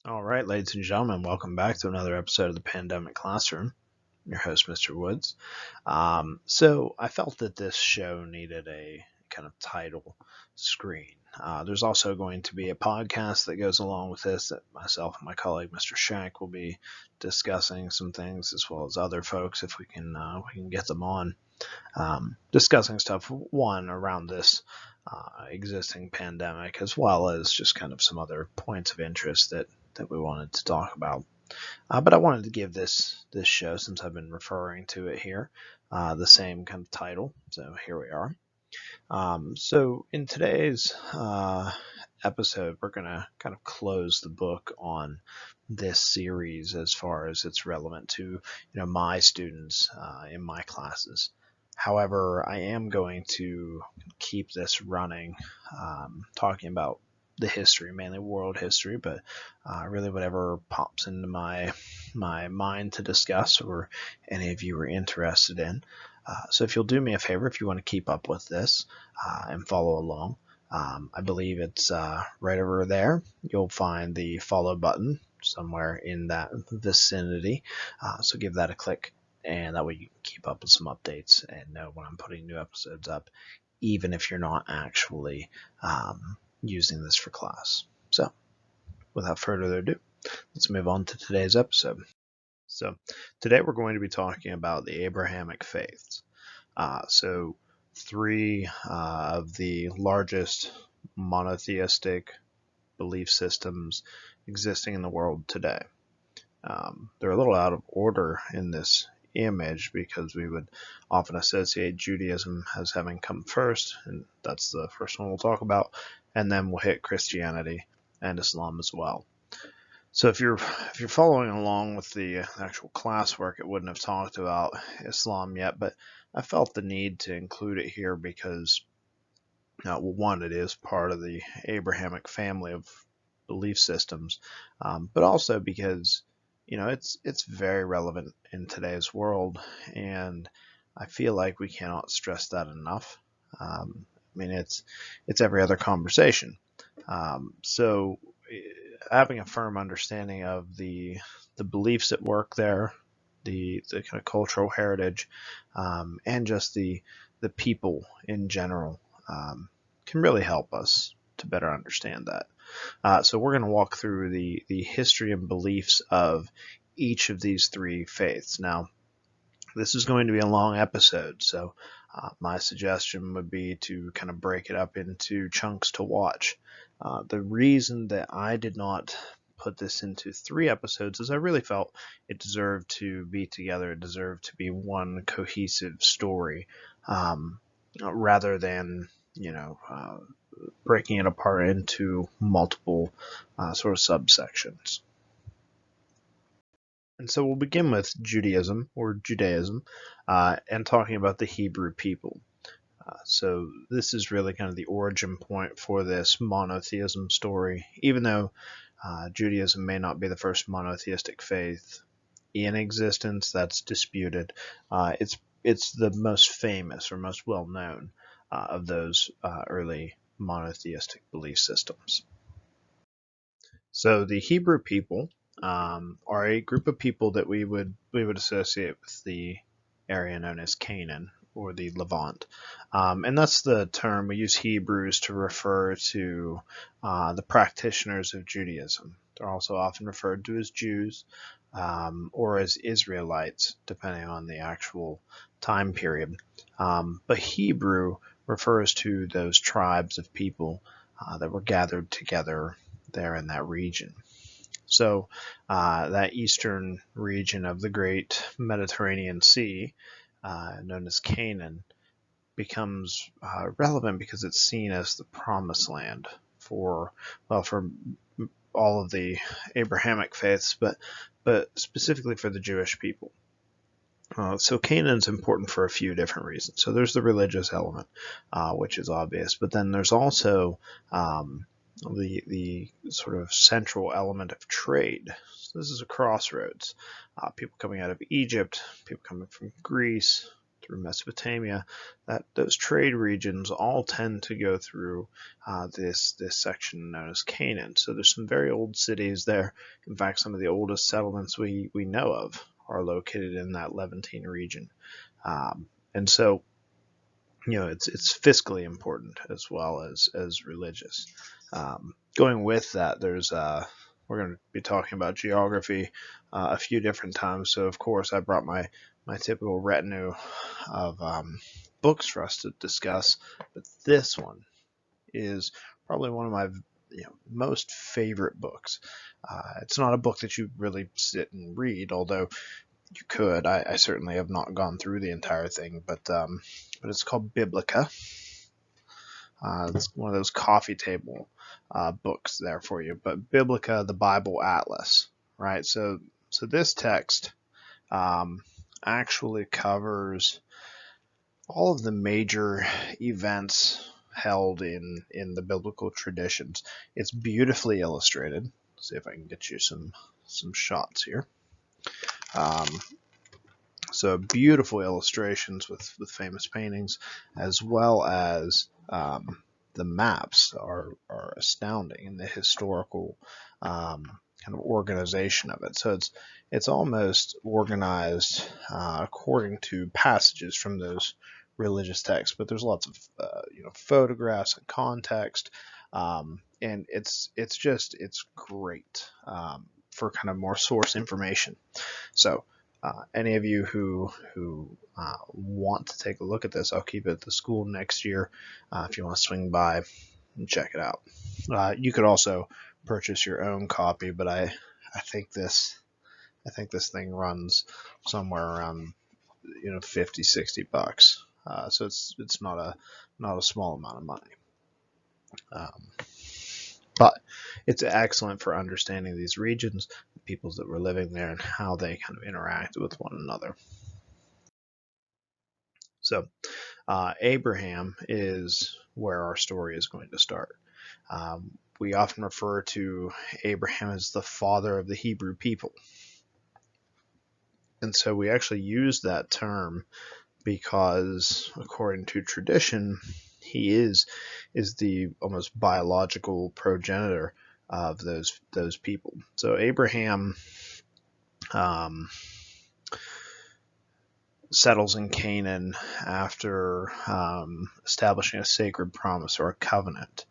All right, ladies and gentlemen, welcome back to another episode of the Pandemic Classroom. I'm your host, Mr. Woods. So I felt that this show needed a kind of title screen. There's also going to be a podcast that goes along with this that myself and my colleague, Mr. Shank, will be discussing some things as well as other folks if we can get them on. Discussing stuff, one, around this existing pandemic, as well as just kind of some other points of interest that we wanted to talk about. But I wanted to give this show, since I've been referring to it here, the same kind of title. So here we are. So in today's episode, we're going to kind of close the book on this series as far as it's relevant to my students in my classes. However, I am going to keep this running, talking about the history, mainly world history, but really whatever pops into my mind to discuss or any of you are interested in. So if you'll do me a favor, if you want to keep up with this and follow along, I believe it's right over there. You'll find the follow button somewhere in that vicinity. So give that a click, and that way you can keep up with some updates and know when I'm putting new episodes up, even if you're not actually using this for class. So without further ado, let's move on to today's episode. So today we're going to be talking about the Abrahamic faiths. So three of the largest monotheistic belief systems existing in the world today. They're a little out of order in this image because we would often associate Judaism as having come first, and that's the first one we'll talk about, and then we'll hit Christianity and Islam as well. So if you're following along with the actual classwork, it wouldn't have talked about Islam yet, but I felt the need to include it here because, well, one, it is part of the Abrahamic family of belief systems, but also because it's very relevant in today's world, and I feel like we cannot stress that enough. I mean, it's every other conversation. So having a firm understanding of the beliefs at work there, the kind of cultural heritage, and just the people in general, can really help us to better understand that. So we're going to walk through the history and beliefs of each of these three faiths. Now, this is going to be a long episode, so my suggestion would be to kind of break it up into chunks to watch. The reason that I did not put this into 3 episodes is I really felt it deserved to be together. It deserved to be one cohesive story, rather than breaking it apart into multiple sort of subsections. And so we'll begin with Judaism, and talking about the Hebrew people. So this is really kind of the origin point for this monotheism story, even though Judaism may not be the first monotheistic faith in existence. That's disputed. It's the most famous or most well known of those early monotheistic belief systems. So the Hebrew people are a group of people that we would associate with the area known as Canaan or the Levant, and that's the term we use Hebrews to refer to the practitioners of Judaism. They're also often referred to as Jews or as Israelites, depending on the actual time period. But Hebrew refers to those tribes of people that were gathered together there in that region. So that eastern region of the great Mediterranean Sea, known as Canaan, becomes relevant because it's seen as the promised land for all of the Abrahamic faiths, but specifically for the Jewish people. So Canaan's important for a few different reasons. So there's the religious element, which is obvious, but then there's also the sort of central element of trade. So this is a crossroads. People coming out of Egypt, people coming from Greece, through Mesopotamia, that those trade regions all tend to go through this section known as Canaan. So there's some very old cities there. In fact, some of the oldest settlements we know of are located in that Levantine region. And so, it's fiscally important as well as religious. Going with that, we're going to be talking about geography a few different times. So, of course, I brought my typical retinue of books for us to discuss, but this one is probably one of my most favorite books. It's not a book that you really sit and read, although you could. I certainly have not gone through the entire thing, but it's called Biblica. It's one of those coffee table books there for you. But Biblica, the Bible Atlas, right? So this text actually covers all of the major events held in the biblical traditions. It's beautifully illustrated. Let's see if I can get you some shots here. So beautiful illustrations with famous paintings, as well as the maps are astounding in the historical kind of organization of it. So it's almost organized according to passages from those religious texts, but there's lots of photographs and context, and it's great for kind of more source information. So any of you who want to take a look at this, I'll keep it at the school next year if you want to swing by and check it out. You could also purchase your own copy, but I think this thing runs somewhere around $50-$60. So it's not a small amount of money. But it's excellent for understanding these regions, the peoples that were living there, and how they kind of interacted with one another. So Abraham is where our story is going to start. We often refer to Abraham as the father of the Hebrew people. And so we actually use that term because, according to tradition, he is the almost biological progenitor of those people. So Abraham settles in Canaan after establishing a sacred promise or a covenant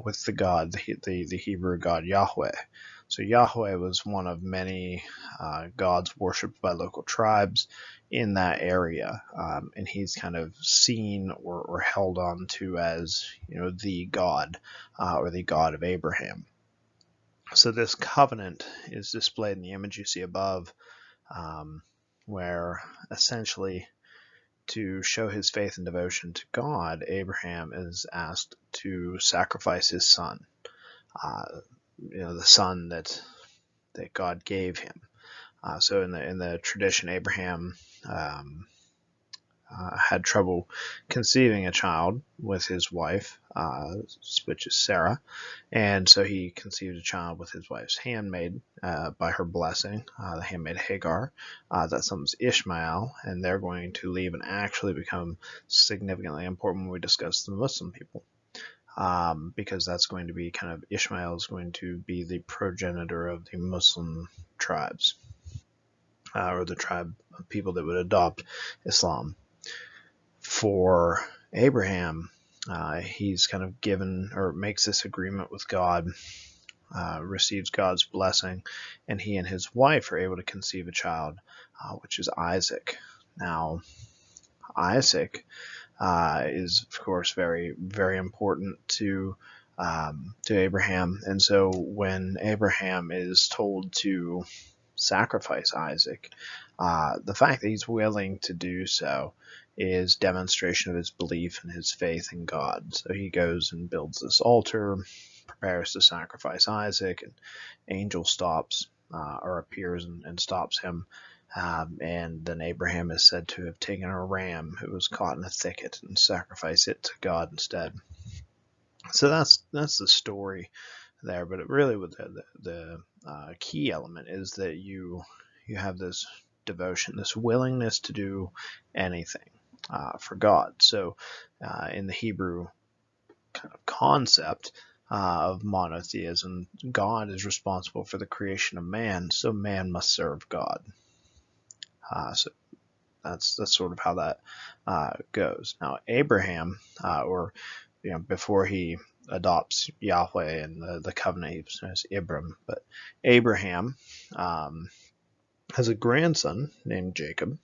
with the God, the Hebrew God Yahweh. So Yahweh was one of many gods worshipped by local tribes in that area, and he's kind of seen or held on to as the God or the God of Abraham. So this covenant is displayed in the image you see above, where essentially, to show his faith and devotion to God, Abraham is asked to sacrifice his son, the son that God gave him. So in the tradition, Abraham had trouble conceiving a child with his wife, which is Sarah, and so he conceived a child with his wife's handmaid by her blessing, the handmaid Hagar. That son's Ishmael, and they're going to leave and actually become significantly important when we discuss the Muslim people, because that's going to be Ishmael is going to be the progenitor of the Muslim tribes, or the tribe of people that would adopt Islam. For Abraham, he's kind of given or makes this agreement with God, receives God's blessing, and he and his wife are able to conceive a child, which is Isaac. Now, Isaac is, of course, very, very important to Abraham, and so when Abraham is told to sacrifice Isaac, the fact that he's willing to do so is demonstration of his belief and his faith in God. So he goes and builds this altar, prepares to sacrifice Isaac, and angel stops or appears and stops him. And then Abraham is said to have taken a ram who was caught in a thicket and sacrificed it to God instead. So that's the story there. But it really, with the key element is that you have this devotion, this willingness to do anything for God. So in the Hebrew kind of concept of monotheism, God is responsible for the creation of man, so man must serve God. So that's sort of how that goes. Now, Abraham, before he adopts Yahweh and the covenant, he was known as Abram, but Abraham has a grandson named Jacob,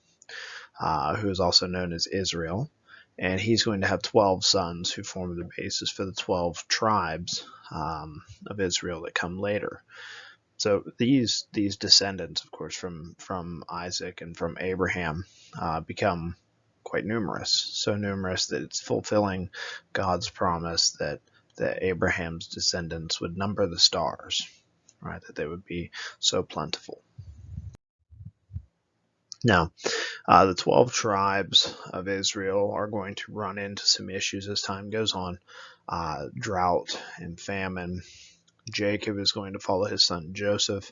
who is also known as Israel, and he's going to have 12 sons who form the basis for the 12 tribes of Israel that come later. So these descendants, of course, from Isaac and from Abraham, become quite numerous. So numerous that it's fulfilling God's promise that Abraham's descendants would number the stars, right? That they would be so plentiful. Now, the 12 tribes of Israel are going to run into some issues as time goes on. Drought and famine. Jacob is going to follow his son Joseph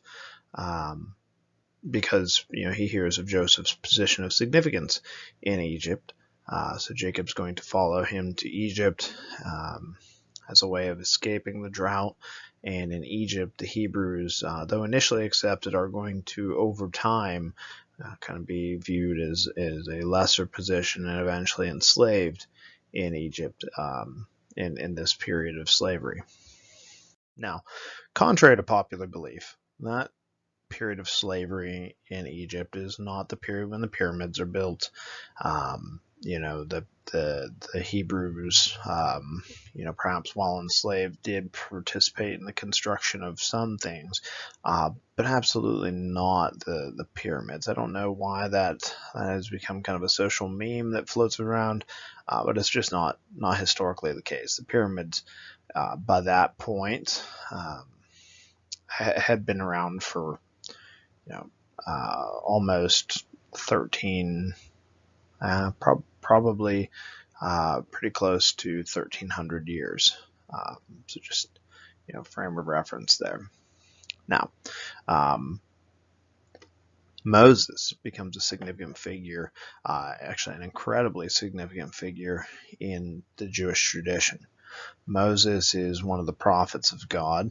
because he hears of Joseph's position of significance in Egypt. So Jacob's going to follow him to Egypt as a way of escaping the drought. And in Egypt, the Hebrews, though initially accepted, are going to, over time, kind of be viewed as a lesser position and eventually enslaved in Egypt in this period of slavery. Now, contrary to popular belief, that period of slavery in Egypt is not the period when the pyramids are built. The Hebrews, perhaps while enslaved, did participate in the construction of some things, but absolutely not the pyramids. I don't know why that has become kind of a social meme that floats around, but it's just not historically the case. The pyramids, by that point, had been around for almost 13, probably pretty close to 1,300 years. So just frame of reference there. Now, Moses becomes a significant figure, actually an incredibly significant figure in the Jewish tradition. Moses is one of the prophets of God.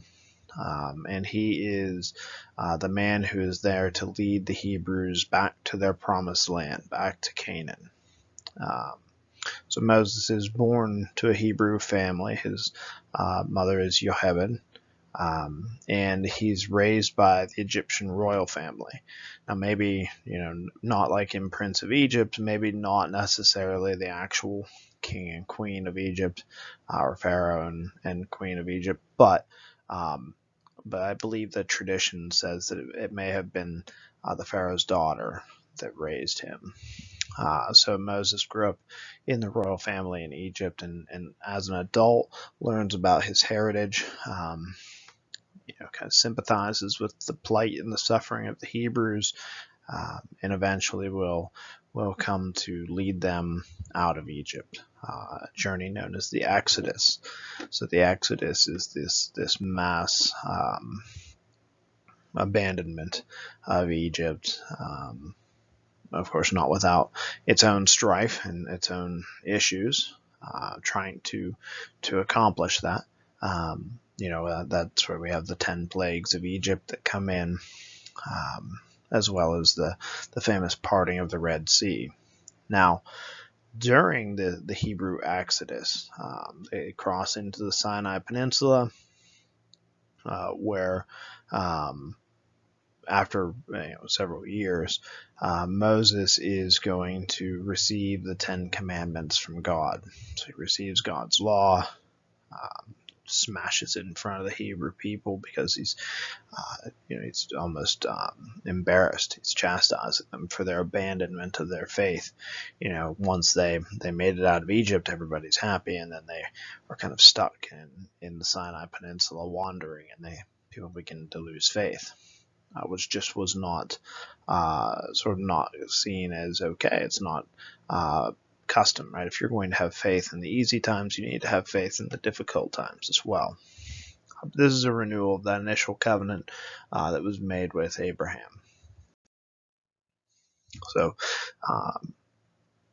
And he is the man who is there to lead the Hebrews back to their promised land, back to Canaan. So Moses is born to a Hebrew family. His mother is Yochebed, and he's raised by the Egyptian royal family. Now, maybe not like in Prince of Egypt, maybe not necessarily the actual king and queen of Egypt, or Pharaoh and queen of Egypt, but I believe that tradition says that it may have been the Pharaoh's daughter that raised him. So Moses grew up in the royal family in Egypt, and as an adult learns about his heritage, kind of sympathizes with the plight and the suffering of the Hebrews, and eventually will come to lead them out of Egypt, a journey known as the Exodus. So the Exodus is this mass abandonment of Egypt, of course not without its own strife and its own issues, trying to accomplish that. That's where we have the 10 plagues of Egypt that come in, as well as the famous parting of the Red Sea. Now, during the Hebrew Exodus, they cross into the Sinai Peninsula, where after several years, Moses is going to receive the 10 Commandments from God. So he receives God's law, smashes it in front of the Hebrew people because he's almost embarrassed. He's chastising them for their abandonment of their faith. Once they made it out of Egypt, everybody's happy, and then they are kind of stuck in the Sinai Peninsula wandering, and people begin to lose faith, which just was not sort of not seen as okay. It's not custom, right? If you're going to have faith in the easy times, you need to have faith in the difficult times as well. This is a renewal of that initial covenant that was made with Abraham. So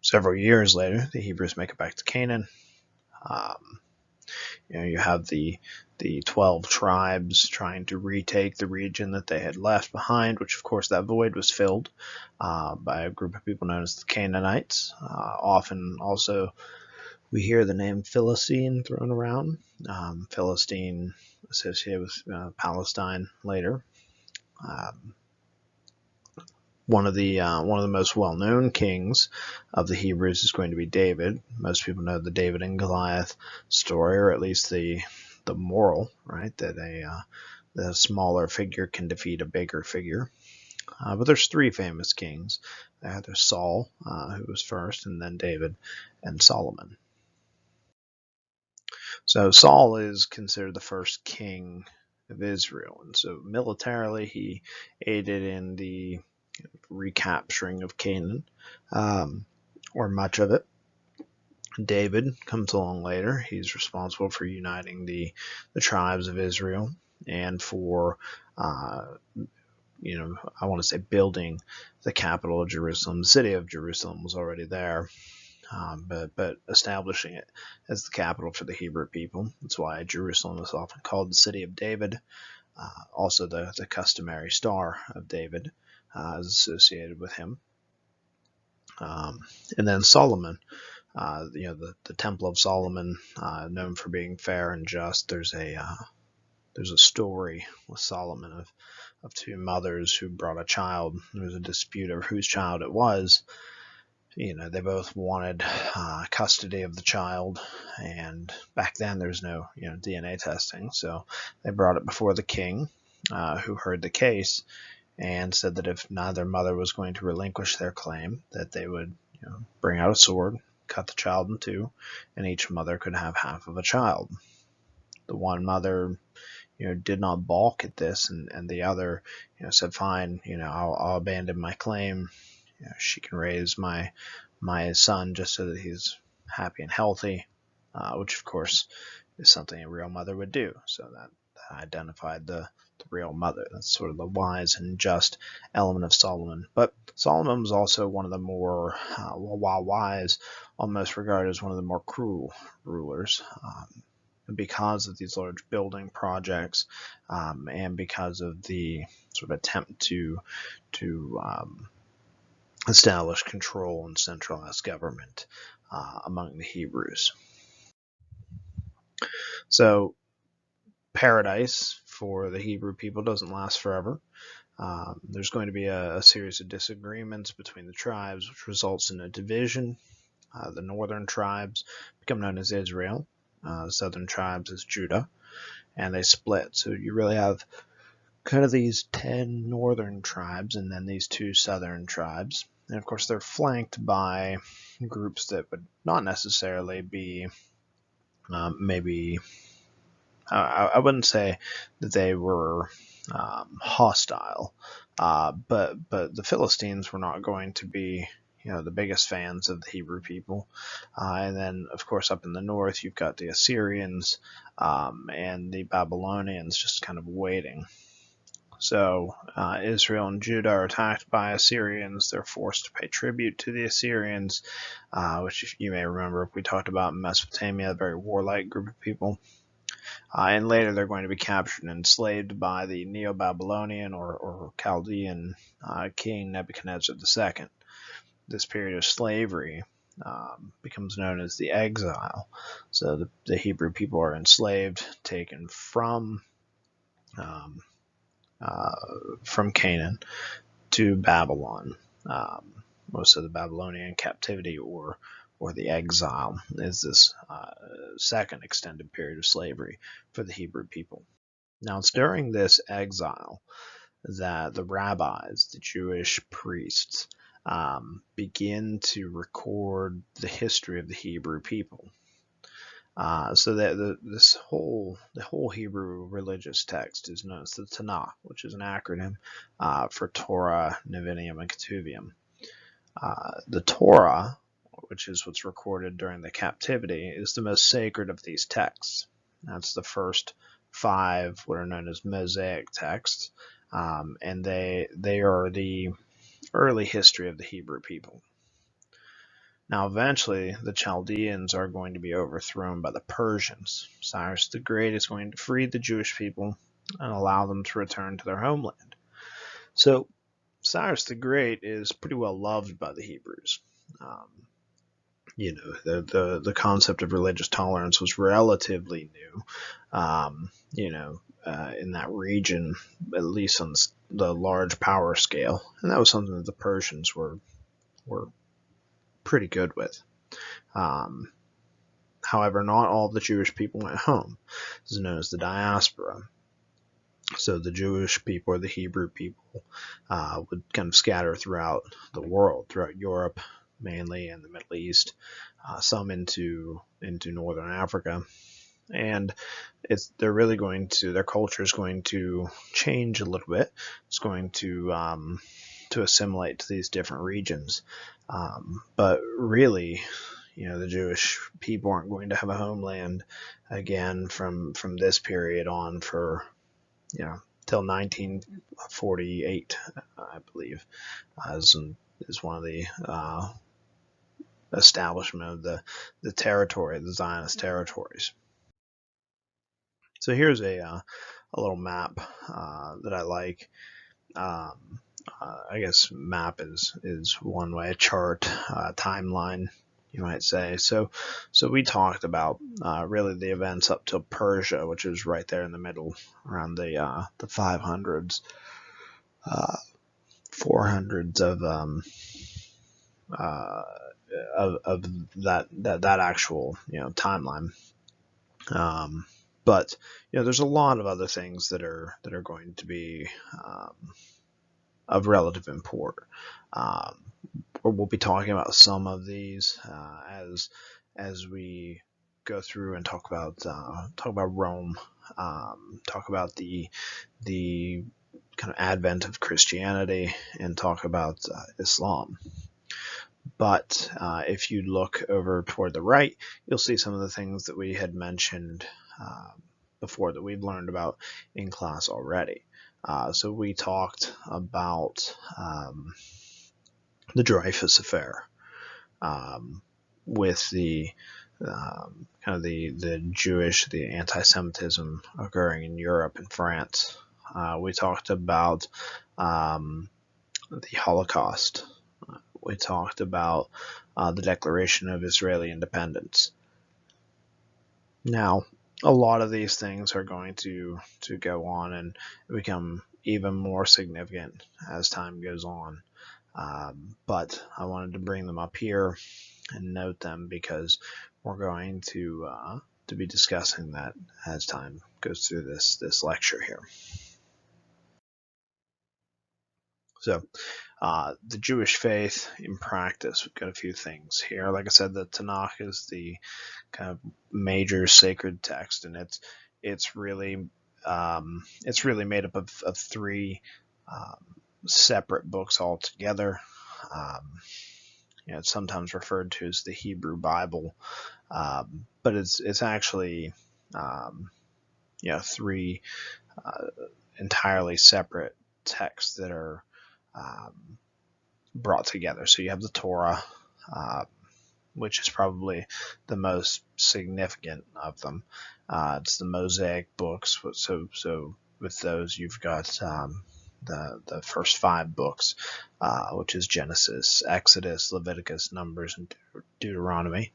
several years later, the Hebrews make it back to Canaan. Um, you have the 12 tribes trying to retake the region that they had left behind, which of course that void was filled by a group of people known as the Canaanites. Often also we hear the name Philistine thrown around. Philistine associated with Palestine later. Um, one of the most well-known kings of the Hebrews is going to be David. Most people know the David and Goliath story, or at least the moral, right? That a smaller figure can defeat a bigger figure. But there's three famous kings. There's Saul, who was first, and then David and Solomon. So Saul is considered the first king of Israel, and so militarily he aided in the recapturing of Canaan, or much of it. David comes along later. He's responsible for uniting the tribes of Israel and for, I want to say building the capital of Jerusalem. The city of Jerusalem was already there, but establishing it as the capital for the Hebrew people. That's why Jerusalem is often called the city of David. Also, the customary Star of David is associated with him. And then Solomon, the Temple of Solomon, known for being fair and just. There's a story with Solomon of two mothers who brought a child. There was a dispute over whose child it was. They both wanted custody of the child, and back then there's no DNA testing, so they brought it before the king, who heard the case and said that if neither mother was going to relinquish their claim, that they would bring out a sword, cut the child in two, and each mother could have half of a child. The one mother did not balk at this, and the other said, fine, I'll abandon my claim. She can raise my son just so that he's happy and healthy, which of course is something a real mother would do. So that identified the real mother. That's sort of the wise and just element of Solomon. But Solomon was also one of the more, while wise, almost regarded as one of the more cruel rulers. Because of these large building projects, and because of the sort of attempt to establish control and centralized government among the Hebrews. So paradise for the Hebrew people doesn't last forever. There's going to be a series of disagreements between the tribes, which results in a division. The northern tribes become known as Israel, the southern tribes as Judah, and they split. So you really have kind of these 10 northern tribes and then these 2 southern tribes. And of course, they're flanked by groups that would not necessarily be maybe, I wouldn't say that they were hostile, but the Philistines were not going to be the biggest fans of the Hebrew people. And then, of course, up in the north, you've got the Assyrians and the Babylonians just kind of waiting. So Israel and Judah are attacked by Assyrians. They're forced to pay tribute to the Assyrians, which you may remember we talked about in Mesopotamia, a very warlike group of people. And later they're going to be captured and enslaved by the Neo-Babylonian or Chaldean king Nebuchadnezzar II. This period of slavery becomes known as the exile. So the Hebrew people are enslaved, taken from Canaan to Babylon. Most of the Babylonian captivity or the exile is this second extended period of slavery for the Hebrew people. Now, it's during this exile that the rabbis, the Jewish priests, begin to record the history of the Hebrew people. So that the whole Hebrew religious text is known as the Tanakh, which is an acronym for Torah, Nevi'im, and Ketuvim. The Torah, which is what's recorded during the captivity, is the most sacred of these texts. That's the first 5 what are known as Mosaic texts, and they are the early history of the Hebrew people. Now, eventually, the Chaldeans are going to be overthrown by the Persians. Cyrus the Great is going to free the Jewish people and allow them to return to their homeland. So, Cyrus the Great is pretty well loved by the Hebrews. The concept of religious tolerance was relatively new, in that region, at least on the large power scale, and that was something that the Persians were pretty good with. However, not all the Jewish people went home. This is known as the diaspora. So the Jewish people, or the Hebrew people, would kind of scatter throughout the world, throughout Europe, mainly, and the Middle East, some into Northern Africa, and their culture is going to change a little bit. It's going to assimilate to these different regions, but really, the Jewish people aren't going to have a homeland again from this period on for till 1948, I believe, is one of the establishment of the territory, the Zionist territories. So here's a little map that I like. I guess map is one way, a chart, timeline, you might say. So we talked about really the events up till Persia, which is right there in the middle, around the 500s, 400s of that actual timeline. But there's a lot of other things that are going to be of relative import. We'll be talking about some of these as we go through and talk about Rome, talk about the kind of advent of Christianity, and talk about Islam. But if you look over toward the right, you'll see some of the things that we had mentioned before, that we've learned about in class already. So we talked about the Dreyfus Affair, with the kind of the anti-Semitism occurring in Europe and France. We talked about the Holocaust. We talked about the Declaration of Israeli Independence. Now, a lot of these things are going to go on and become even more significant as time goes on. But I wanted to bring them up here and note them, because we're going to be discussing that as time goes through this lecture here. So, the Jewish faith in practice, we've got a few things here. Like I said, the Tanakh is the kind of major sacred text, and it's really made up of three separate books altogether. It's sometimes referred to as the Hebrew Bible, but it's actually three entirely separate texts that are brought together. So you have the Torah, which is probably the most significant of them. It's the Mosaic books. So with those, you've got the first 5 books, which is Genesis, Exodus, Leviticus, Numbers, and Deuteronomy.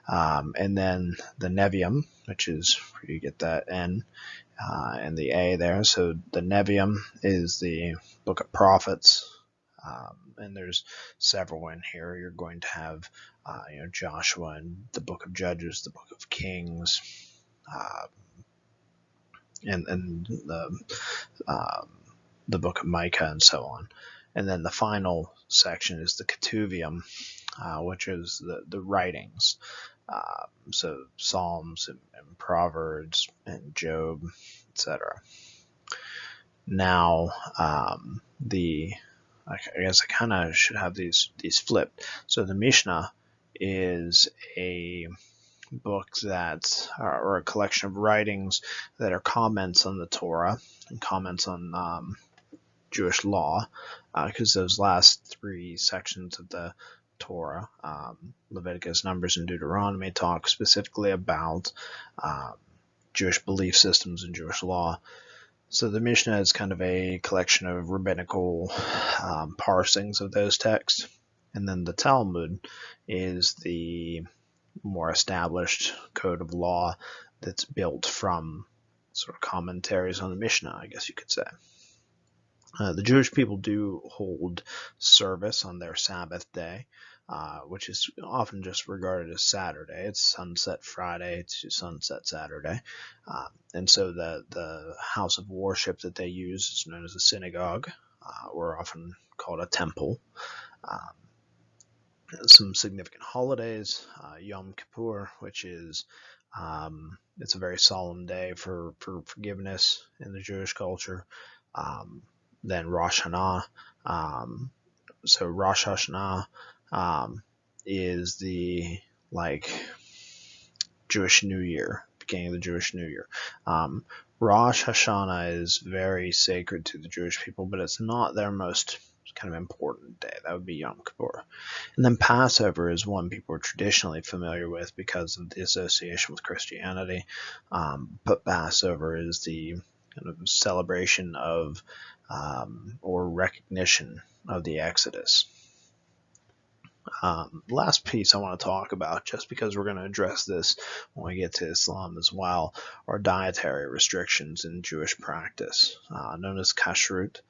And then the Nevi'im, which is where you get that N and the A there. So the Nevi'im is the book of prophets. And there's several in here. You're going to have Joshua and the book of Judges, the book of Kings, and the book of Micah, and so on. And then the final section is the Ketuvim, which is the writings. So Psalms and Proverbs and Job, etc. Now, I guess I kind of should have these flipped. So the Mishnah is a book or a collection of writings that are comments on the Torah and comments on Jewish law, because those last three sections of the Torah, Leviticus, Numbers, and Deuteronomy, talk specifically about Jewish belief systems and Jewish law. So the Mishnah is kind of a collection of rabbinical parsings of those texts. And then the Talmud is the more established code of law that's built from sort of commentaries on the Mishnah, I guess you could say. The Jewish people do hold service on their Sabbath day, which is often just regarded as Saturday. It's sunset Friday to sunset Saturday. And so the house of worship that they use is known as a synagogue, or often called a temple. Some significant holidays, Yom Kippur, which is it's a very solemn day for forgiveness in the Jewish culture. Then Rosh Hashanah. So Rosh Hashanah is the Jewish New Year, beginning of the Jewish New Year. Rosh Hashanah is very sacred to the Jewish people, but it's not their most kind of important day. That would be Yom Kippur. And then Passover is one people are traditionally familiar with because of the association with Christianity. But Passover is the kind of celebration of or recognition of the Exodus. Last piece I want to talk about, just because we're going to address this when we get to Islam as well, are dietary restrictions in Jewish practice, known as kashrut.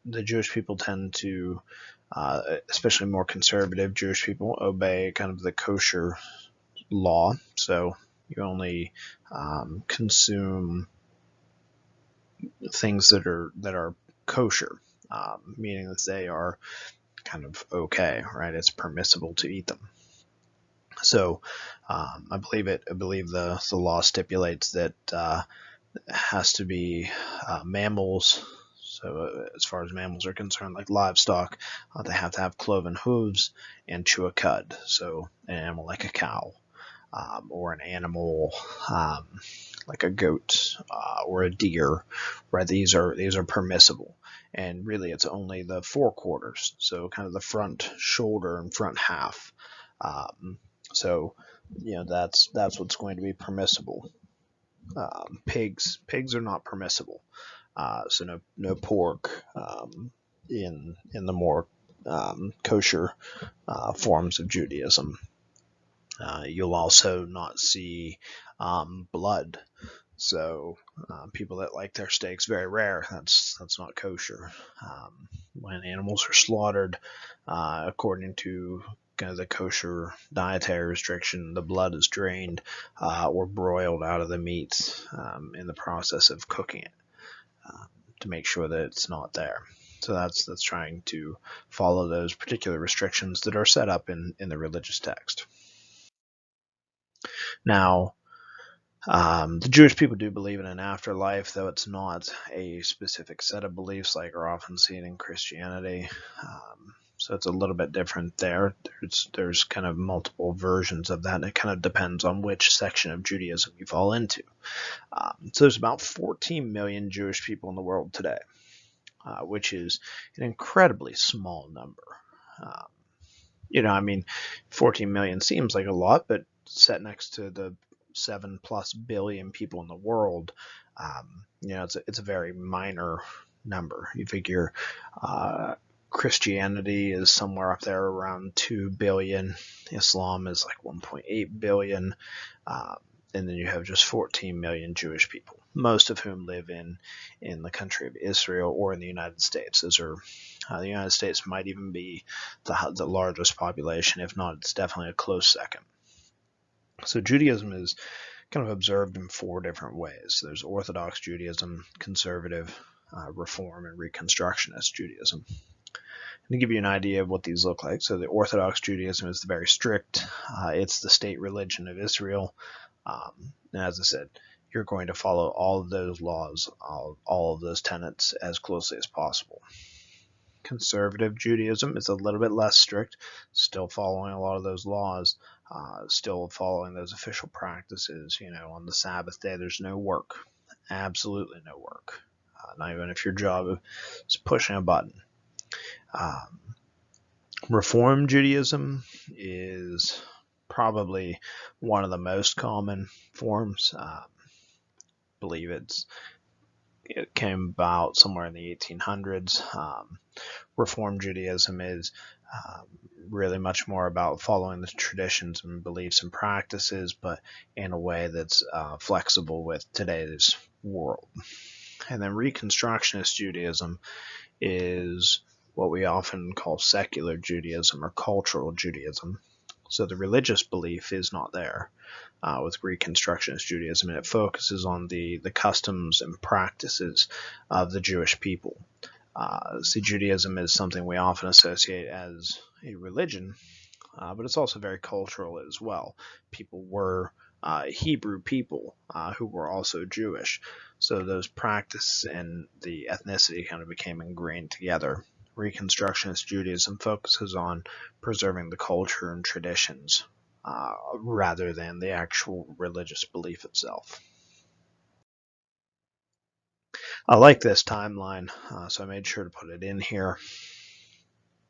The Jewish people tend to, especially more conservative Jewish people, obey kind of the kosher law. So you only consume things that are kosher, meaning that they are kind of okay, right? It's permissible to eat them. So I believe the law stipulates that it has to be mammals. So as far as mammals are concerned, like livestock, they have to have cloven hooves and chew a cud. So an animal like a cow, or an animal like a goat or a deer, right? These are permissible. And really it's only the forequarters, so kind of the front shoulder and front half. So that's what's going to be permissible. Pigs are not permissible. So no pork in the more kosher forms of Judaism. You'll also not see blood. So people that like their steaks very rare, that's not kosher. When animals are slaughtered, according to kind of the kosher dietary restriction, the blood is drained or broiled out of the meat in the process of cooking it to make sure that it's not there. So that's trying to follow those particular restrictions that are set up in the religious text. Now, the Jewish people do believe in an afterlife, though it's not a specific set of beliefs like are often seen in Christianity. So it's a little bit different there. There's kind of multiple versions of that, and it kind of depends on which section of Judaism you fall into. So there's about 14 million Jewish people in the world today, which is an incredibly small number. 14 million seems like a lot, but set next to the 7+ billion people in the world, it's a very minor number. You figure Christianity is somewhere up there around 2 billion. Islam is like 1.8 billion. And then you have just 14 million Jewish people, most of whom live in the country of Israel or in the United States. The United States might even be the largest population. If not, it's definitely a close second. So Judaism is kind of observed in 4 different ways. There's Orthodox Judaism, Conservative, Reform, and Reconstructionist Judaism. And to give you an idea of what these look like, so the Orthodox Judaism is very strict. It's the state religion of Israel. And as I said, you're going to follow all of those laws, all of those tenets as closely as possible. Conservative Judaism is a little bit less strict, still following a lot of those laws, still following those official practices. On the Sabbath day, there's no work, absolutely no work. not even if your job is pushing a button. Reform Judaism is probably one of the most common forms. I believe it came about somewhere in the 1800s. Reform Judaism is really much more about following the traditions and beliefs and practices, but in a way that's flexible with today's world. And then Reconstructionist Judaism is what we often call secular Judaism or cultural Judaism. So the religious belief is not there with Reconstructionist Judaism, and it focuses on the customs and practices of the Jewish people. See, Judaism is something we often associate as a religion, but it's also very cultural as well. People were Hebrew people who were also Jewish, so those practices and the ethnicity kind of became ingrained together. Reconstructionist Judaism focuses on preserving the culture and traditions rather than the actual religious belief itself. I like this timeline, so I made sure to put it in here.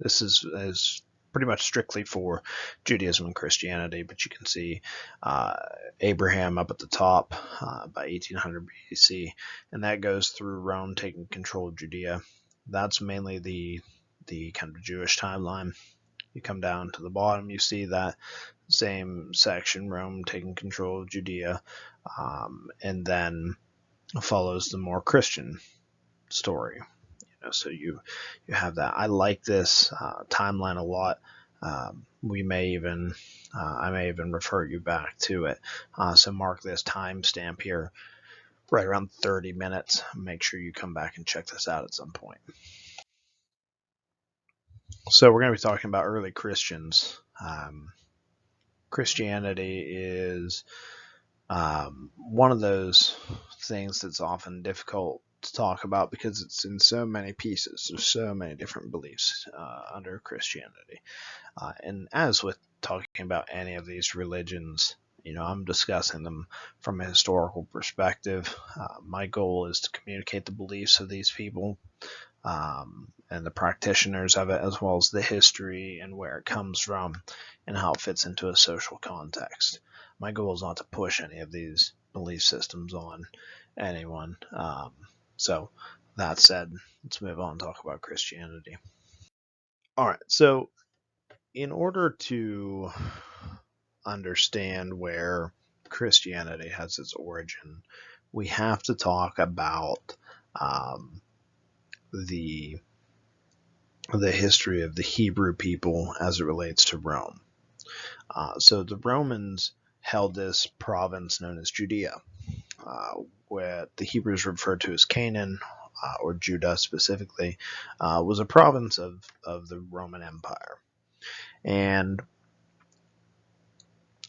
This is pretty much strictly for Judaism and Christianity, but you can see Abraham up at the top by 1800 BC, and that goes through Rome taking control of Judea. That's mainly the kind of Jewish timeline. You come down to the bottom, you see that same section, Rome taking control of Judea, and then follows the more Christian story. So you have that. I like this timeline a lot. I may even refer you back to it. So mark this timestamp here, right around 30 minutes. Make sure you come back and check this out at some point. So we're going to be talking about early Christians. Christianity is one of those things that's often difficult to talk about because it's in so many pieces. There's so many different beliefs under Christianity. And as with talking about any of these religions, I'm discussing them from a historical perspective. My goal is to communicate the beliefs of these people and the practitioners of it, as well as the history and where it comes from and how it fits into a social context. My goal is not to push any of these belief systems on anyone. So that said, let's move on and talk about Christianity. All right, so in order to understand where Christianity has its origin, we have to talk about the history of the Hebrew people as it relates to Rome. So the Romans held this province known as Judea, where the Hebrews referred to as Canaan, or Judah specifically, was a province of the Roman Empire. And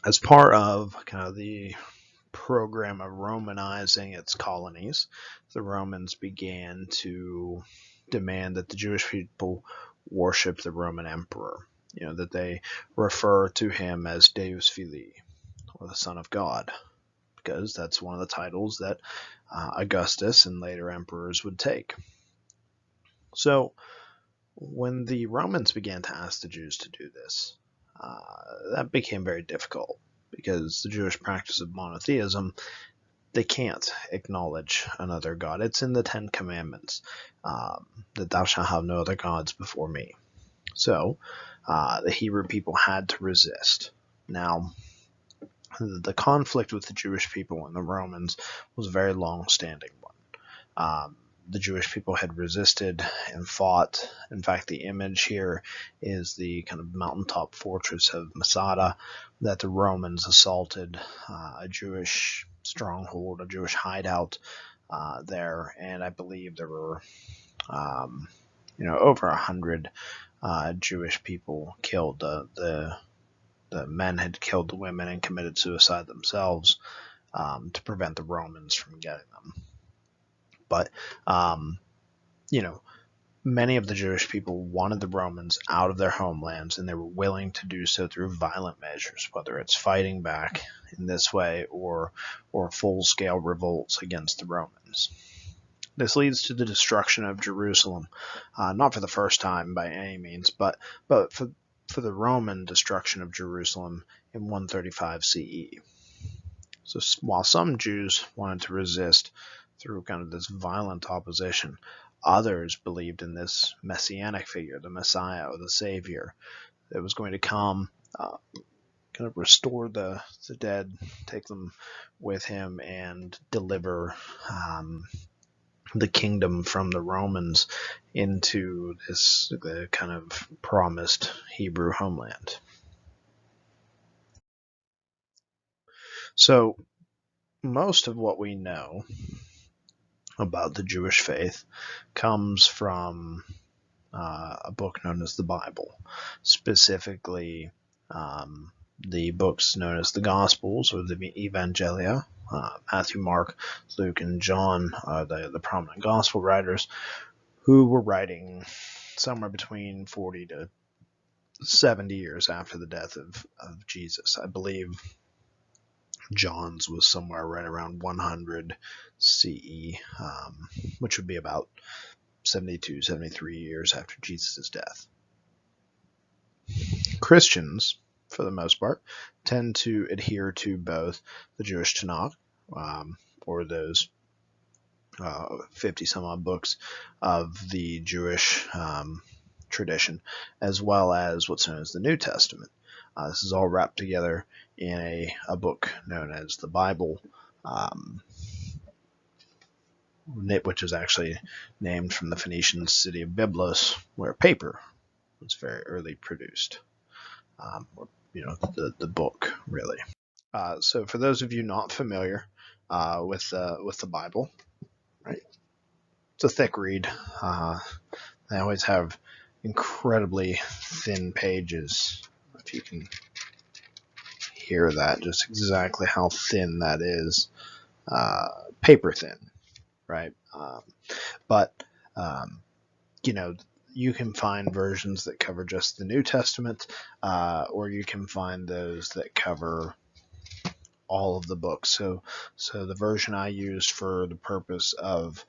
as part of kind of the program of Romanizing its colonies, the Romans began to demand that the Jewish people worship the Roman emperor, that they refer to him as Deus Filii, or the Son of God, because that's one of the titles that Augustus and later emperors would take. So when the Romans began to ask the Jews to do this, that became very difficult because the Jewish practice of monotheism, they can't acknowledge another God. It's in the Ten Commandments that thou shalt have no other gods before me. So the Hebrew people had to resist. Now, the conflict with the Jewish people and the Romans was a very long-standing one. The Jewish people had resisted and fought. In fact, the image here is the kind of mountaintop fortress of Masada that the Romans assaulted, a Jewish stronghold, a Jewish hideout there, and I believe there were, over 100 Jewish people killed. The men had killed the women and committed suicide themselves to prevent the Romans from getting them. But, many of the Jewish people wanted the Romans out of their homelands, and they were willing to do so through violent measures, whether it's fighting back in this way or full-scale revolts against the Romans. This leads to the destruction of Jerusalem, not for the first time by any means, but for the Roman destruction of Jerusalem in 135 CE. So while some Jews wanted to resist through kind of this violent opposition, others believed in this messianic figure, the Messiah or the Savior, that was going to come, kind of restore the dead, take them with him, and deliver the kingdom from the Romans into the kind of promised Hebrew homeland. So most of what we know about the Jewish faith comes from a book known as the Bible, specifically the books known as the Gospels or the Evangelia. Matthew, Mark, Luke, and John are the prominent gospel writers who were writing somewhere between 40 to 70 years after the death of Jesus. I believe John's was somewhere right around 100 CE, which would be about 72, 73 years after Jesus' death. Christians, for the most part, tend to adhere to both the Jewish Tanakh, or those 50 some odd books of the Jewish tradition, as well as what's known as the New Testament. This is all wrapped together in a book known as the Bible, which is actually named from the Phoenician city of Byblos, where paper was very early produced. The book, really. So for those of you not familiar with the Bible, right? It's a thick read. They always have incredibly thin pages. If you can hear that, just exactly how thin that is. Paper thin, right? But you can find versions that cover just the New Testament, or you can find those that cover all of the books. So the version I used for the purpose of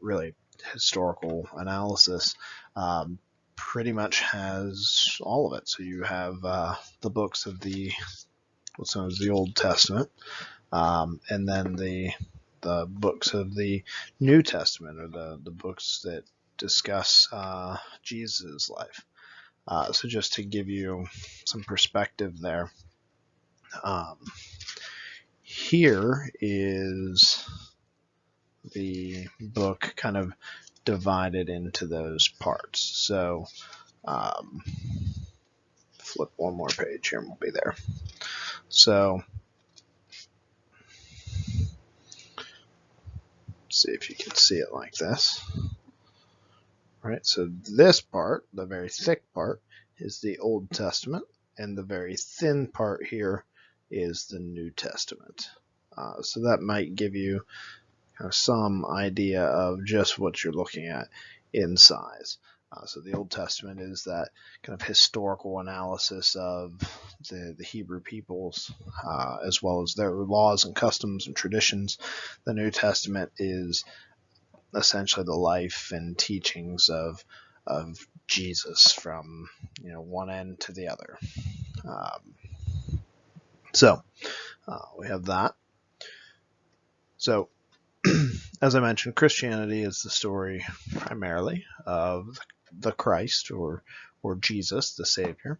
really historical analysis pretty much has all of it. So you have the books of what's known as the Old Testament, and then the books of the New Testament, or the books that discuss Jesus' life. So just to give you some perspective there, here is the book kind of divided into those parts. So flip one more page here and we'll be there. So see if you can see it like this. Right, so this part, the very thick part, is the Old Testament, and the very thin part here is the New Testament. So that might give you kind of some idea of just what you're looking at in size. So the Old Testament is that kind of historical analysis of the Hebrew peoples, as well as their laws and customs and traditions. The New Testament is essentially the life and teachings of Jesus from one end to the other. So we have that. So as I mentioned, Christianity is the story primarily of the Christ or Jesus, the Savior,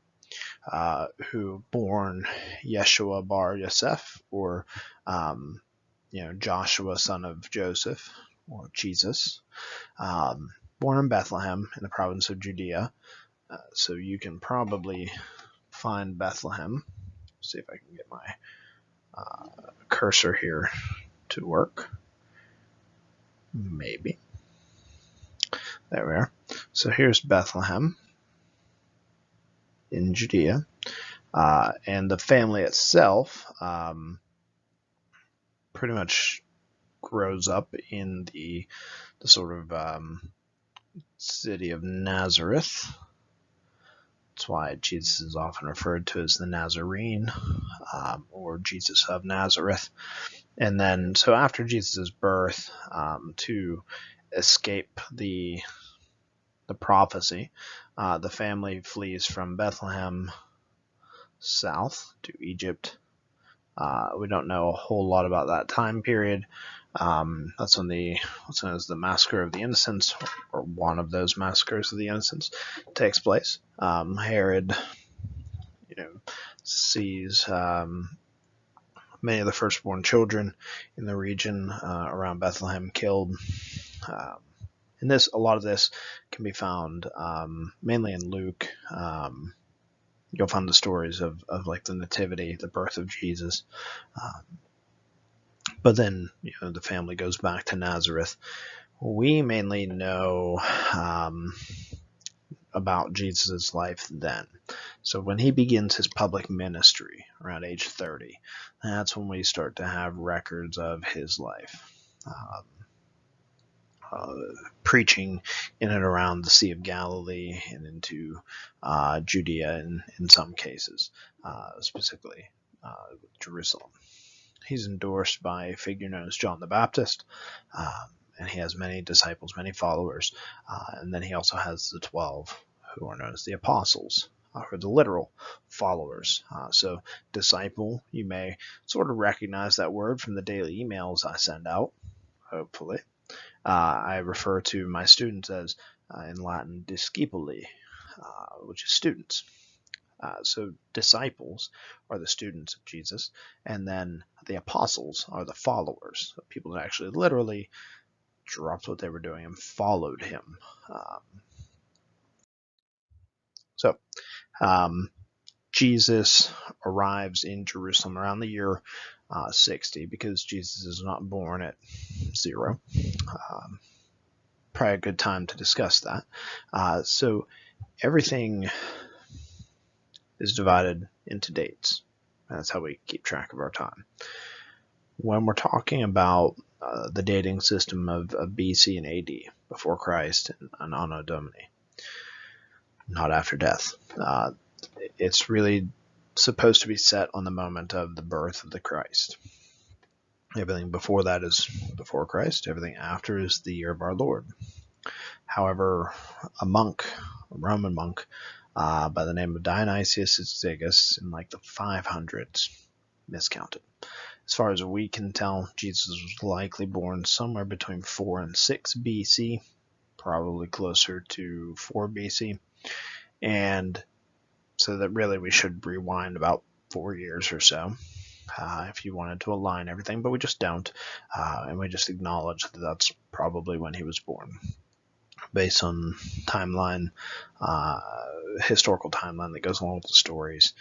who born Yeshua bar Yosef, or Joshua son of Joseph, or Jesus, born in Bethlehem in the province of Judea. So you can probably find Bethlehem. See if I can get my cursor here to work. Maybe. There we are. So here's Bethlehem in Judea. And the family itself pretty much grows up in the sort of city of Nazareth. That's why Jesus is often referred to as the Nazarene, or Jesus of Nazareth. And then, so after Jesus' birth, to escape the prophecy, the family flees from Bethlehem south to Egypt. We don't know a whole lot about that time period. That's when what's known as the Massacre of the Innocents, or one of those massacres of the Innocents, takes place. Herod, sees many of the firstborn children in the region around Bethlehem killed. And a lot of this can be found mainly in Luke. You'll find the stories of like the nativity, the birth of Jesus. But then, the family goes back to Nazareth. We mainly know about Jesus' life then. So when he begins his public ministry around age 30, that's when we start to have records of his life. Preaching in and around the Sea of Galilee and into Judea in some cases, specifically Jerusalem. He's endorsed by a figure known as John the Baptist, and he has many disciples, many followers, and then he also has the 12 who are known as the apostles, or the literal followers. So disciple, you may sort of recognize that word from the daily emails I send out, hopefully. I refer to my students as, in Latin, discipuli, which is students. So disciples are the students of Jesus, and then the apostles are the followers, people that actually literally dropped what they were doing and followed him. Jesus arrives in Jerusalem around the year 60, because Jesus is not born at 0. Probably a good time to discuss that. So everything is divided into dates. That's how we keep track of our time. When we're talking about the dating system of BC and AD, before Christ and Anno Domini, not after death, it's really supposed to be set on the moment of the birth of the Christ. Everything before that is before Christ. Everything after is the year of our Lord. However, a Roman monk, by the name of Dionysius Exiguus, in like the 500s, miscounted. As far as we can tell, Jesus was likely born somewhere between 4 and 6 BC, probably closer to 4 BC. And so that really we should rewind about 4 years or so, if you wanted to align everything, but we just don't, and we just acknowledge that that's probably when he was born, based on timeline, historical timeline that goes along with the stories.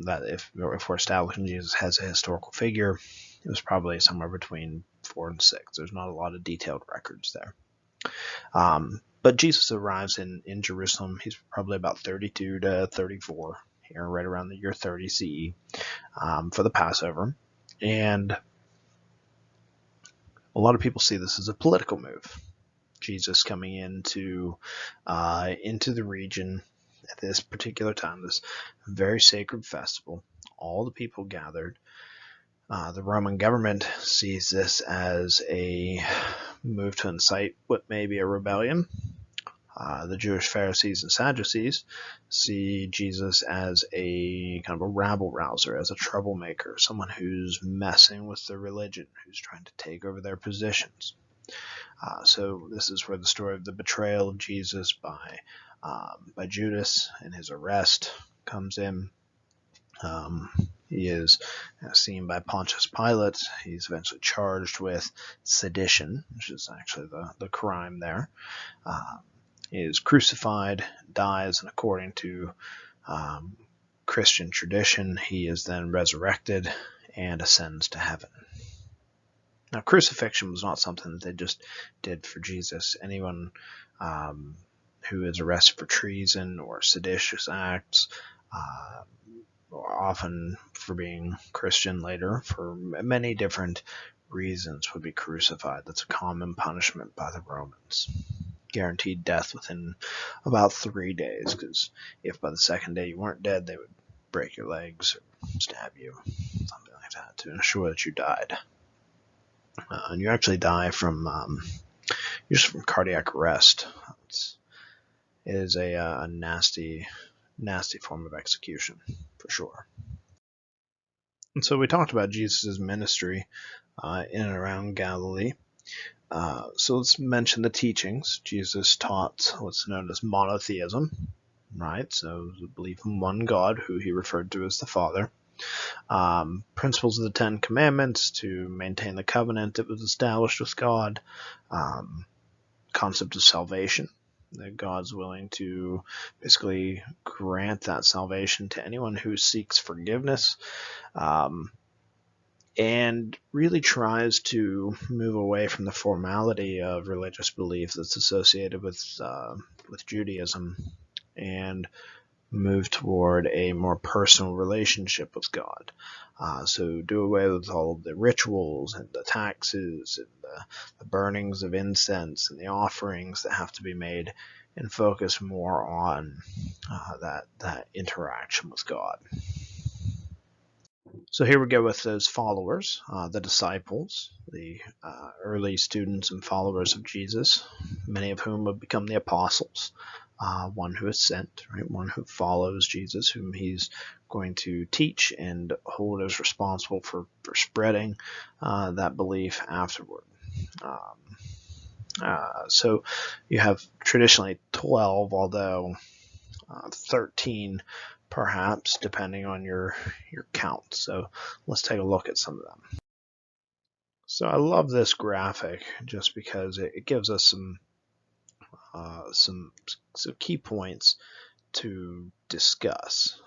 That if we're establishing Jesus as a historical figure, it was probably somewhere between 4 and 6. There's not a lot of detailed records there. But Jesus arrives in Jerusalem. He's probably about 32 to 34 here, right around the year 30 CE, for the Passover. And a lot of people see this as a political move. Jesus coming into the region at this particular time, this very sacred festival, all the people gathered. The Roman government sees this as a move to incite what may be a rebellion. The Jewish Pharisees and Sadducees see Jesus as a kind of a rabble-rouser, as a troublemaker, someone who's messing with the religion, who's trying to take over their positions. So this is where the story of the betrayal of Jesus by Judas and his arrest comes in. He is seen by Pontius Pilate. He's eventually charged with sedition, which is actually the crime there. He is crucified, dies, and according to Christian tradition, he is then resurrected and ascends to heaven. Now, crucifixion was not something that they just did for Jesus. Anyone who is arrested for treason or seditious acts, or often for being Christian later, for many different reasons, would be crucified. That's a common punishment by the Romans. Guaranteed death within about 3 days, because if by the second day you weren't dead, they would break your legs or stab you, something like that to ensure that you died. And you actually die from just from cardiac arrest. It is a nasty, nasty form of execution for sure. And so we talked about Jesus' ministry in and around Galilee. So let's mention the teachings. Jesus taught what's known as monotheism, right? So the belief in one God, who he referred to as the Father. Principles of the Ten Commandments to maintain the covenant that was established with God. Concept of salvation, that God's willing to basically grant that salvation to anyone who seeks forgiveness. And really tries to move away from the formality of religious belief that's associated with Judaism, and move toward a more personal relationship with God. So do away with all of the rituals and the taxes and the burnings of incense and the offerings that have to be made, and focus more on that interaction with God. So here we go with those followers, the disciples, the early students and followers of Jesus, many of whom have become the apostles. One who is sent, right? One who follows Jesus, whom he's going to teach and hold as responsible for spreading that belief afterward. So you have traditionally 12, although 13 perhaps, depending on your count. So let's take a look at some of them. So I love this graphic just because it gives us some key points to discuss.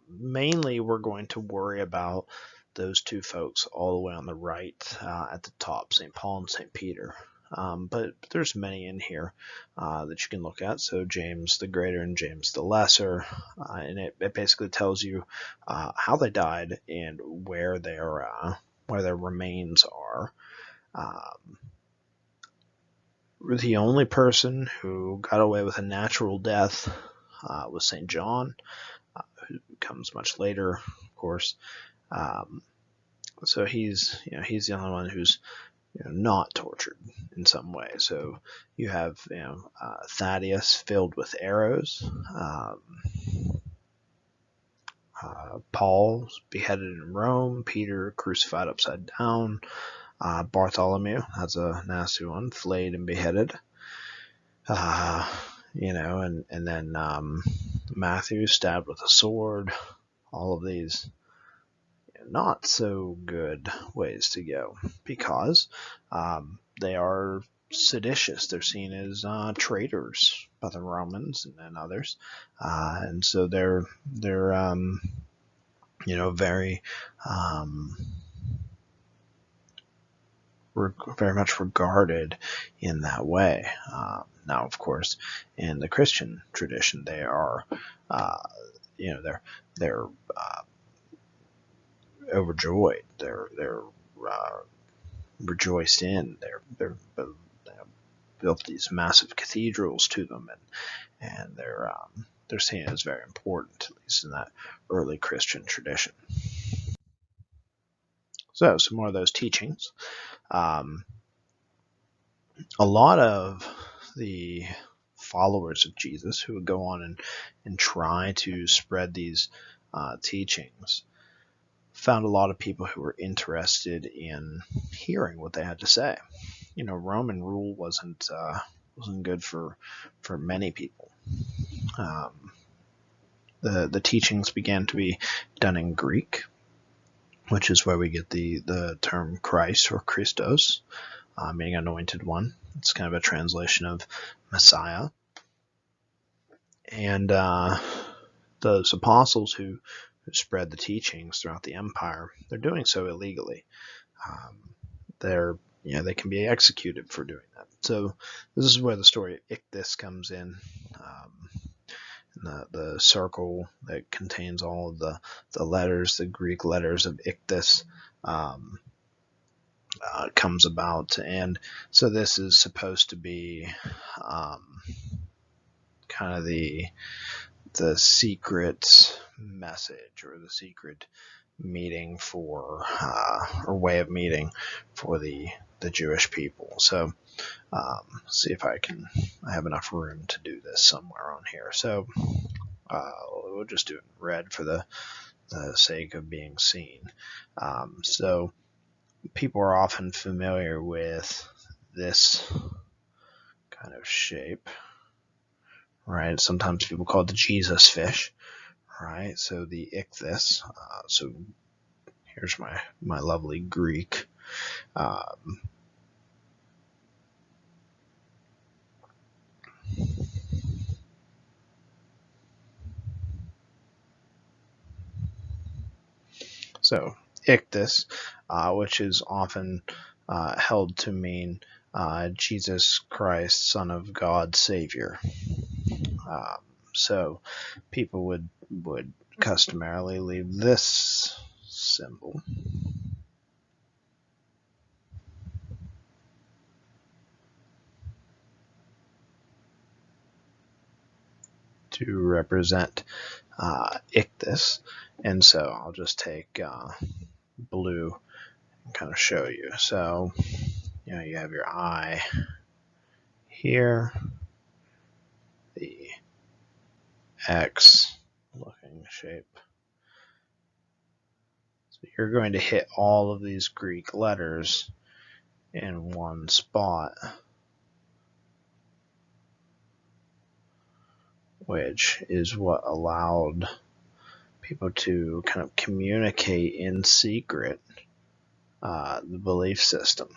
Mainly, we're going to worry about those two folks all the way on the right at the top, St. Paul and St. Peter. But there's many in here that you can look at. So James the Greater and James the Lesser, and it basically tells you how they died and where their remains are. The only person who got away with a natural death was St. John, who comes much later, of course. So he's the only one who's not tortured in some way. So you have Thaddeus filled with arrows, Paul beheaded in Rome, Peter crucified upside down, Bartholomew, that's a nasty one, flayed and beheaded. And then Matthew stabbed with a sword. All of these not so good ways to go, because they are seditious. They're seen as traitors by the Romans and others, and so they're very very much regarded in that way. Now, of course, in the Christian tradition, they are, they're overjoyed. They're rejoiced in. They're built these massive cathedrals to them, and they're seen as very important, at least in that early Christian tradition. So, some more of those teachings. A lot of the followers of Jesus who would go on and try to spread these teachings found a lot of people who were interested in hearing what they had to say. Roman rule wasn't good for many people. The teachings began to be done in Greek, which is where we get the term Christ or Christos, meaning anointed one. It's kind of a translation of Messiah. And those apostles who spread the teachings throughout the empire, they're doing so illegally. They can be executed for doing that. So this is where the story of Ichthus comes in. The circle that contains all of the letters, the Greek letters of Ichthus, comes about. And so this is supposed to be kind of the secret message or the secret meeting for or way of meeting for the Jewish people. So see if I have enough room to do this somewhere on here. So we'll just do it in red for the sake of being seen. So people are often familiar with this kind of shape, right? Sometimes people call it the Jesus fish, right? So the ichthys. So here's my lovely Greek. So ichthys, which is often held to mean Jesus Christ, Son of God, Savior. So people would customarily leave this symbol to represent ichthys, and so I'll just take blue and kind of show you. So you have your eye here, the X looking shape. So you're going to hit all of these Greek letters in one spot, which is what allowed people to kind of communicate in secret the belief system.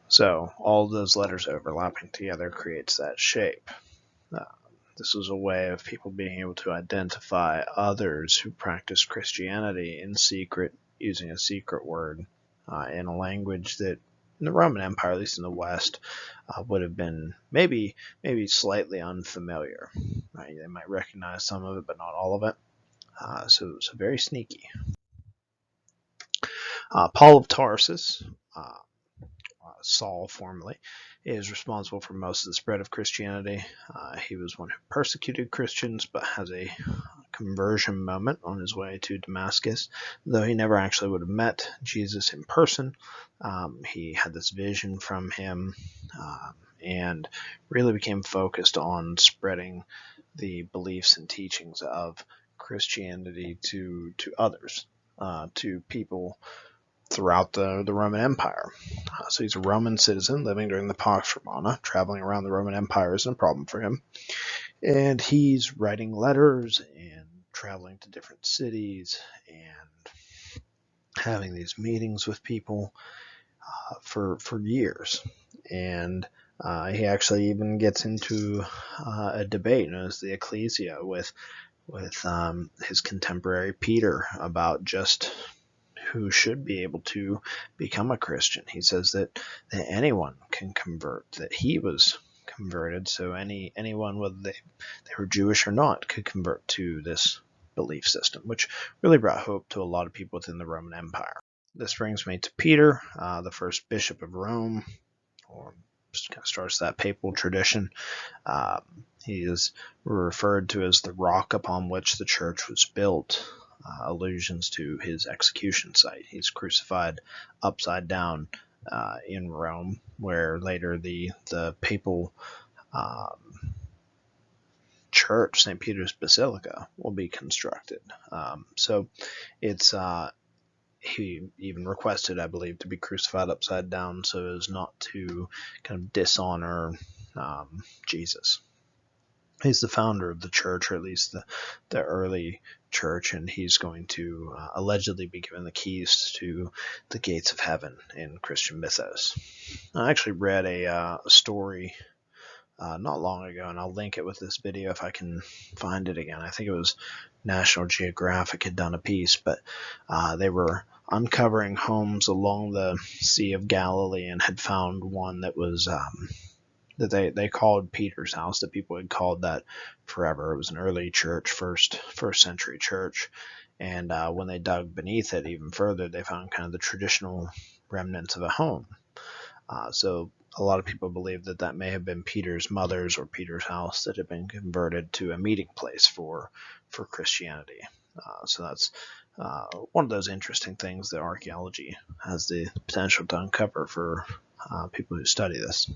So all those letters overlapping together creates that shape. This was a way of people being able to identify others who practiced Christianity in secret using a secret word in a language that in the Roman Empire, at least in the West, would have been maybe slightly unfamiliar. Right? They might recognize some of it, but not all of it. So very sneaky. Paul of Tarsus, Saul formerly, is responsible for most of the spread of Christianity. He was one who persecuted Christians, but has a conversion moment on his way to Damascus. Though he never actually would have met Jesus in person, he had this vision from him and really became focused on spreading the beliefs and teachings of Christianity to others, to people throughout the Roman Empire. So he's a Roman citizen living during the Pax Romana. Traveling around the Roman Empire isn't a problem for him. And he's writing letters and traveling to different cities and having these meetings with people for years. And he actually even gets into a debate known as the Ecclesia with his contemporary Peter about just who should be able to become a Christian. He says that anyone can convert, that he was converted, so anyone, whether they were Jewish or not, could convert to this belief system, which really brought hope to a lot of people within the Roman Empire. This brings me to Peter, the first bishop of Rome, or just kind of starts that papal tradition. He is referred to as the rock upon which the church was built. Allusions to his execution site. He's crucified upside down in Rome, where later the papal church, St. Peter's Basilica, will be constructed. So it's he even requested, I believe, to be crucified upside down so as not to kind of dishonor Jesus. He's the founder of the church, or at least the early church, and he's going to allegedly be given the keys to the gates of heaven in Christian mythos. I actually read a story not long ago, and I'll link it with this video if I can find it again. I think it was National Geographic had done a piece, but they were uncovering homes along the Sea of Galilee and had found one that was that they called Peter's house, that people had called that forever. It was an early church, first century church. And when they dug beneath it even further, they found kind of the traditional remnants of a home. So a lot of people believe that may have been Peter's mother's or Peter's house that had been converted to a meeting place for Christianity. So that's one of those interesting things that archaeology has the potential to uncover for people who study this.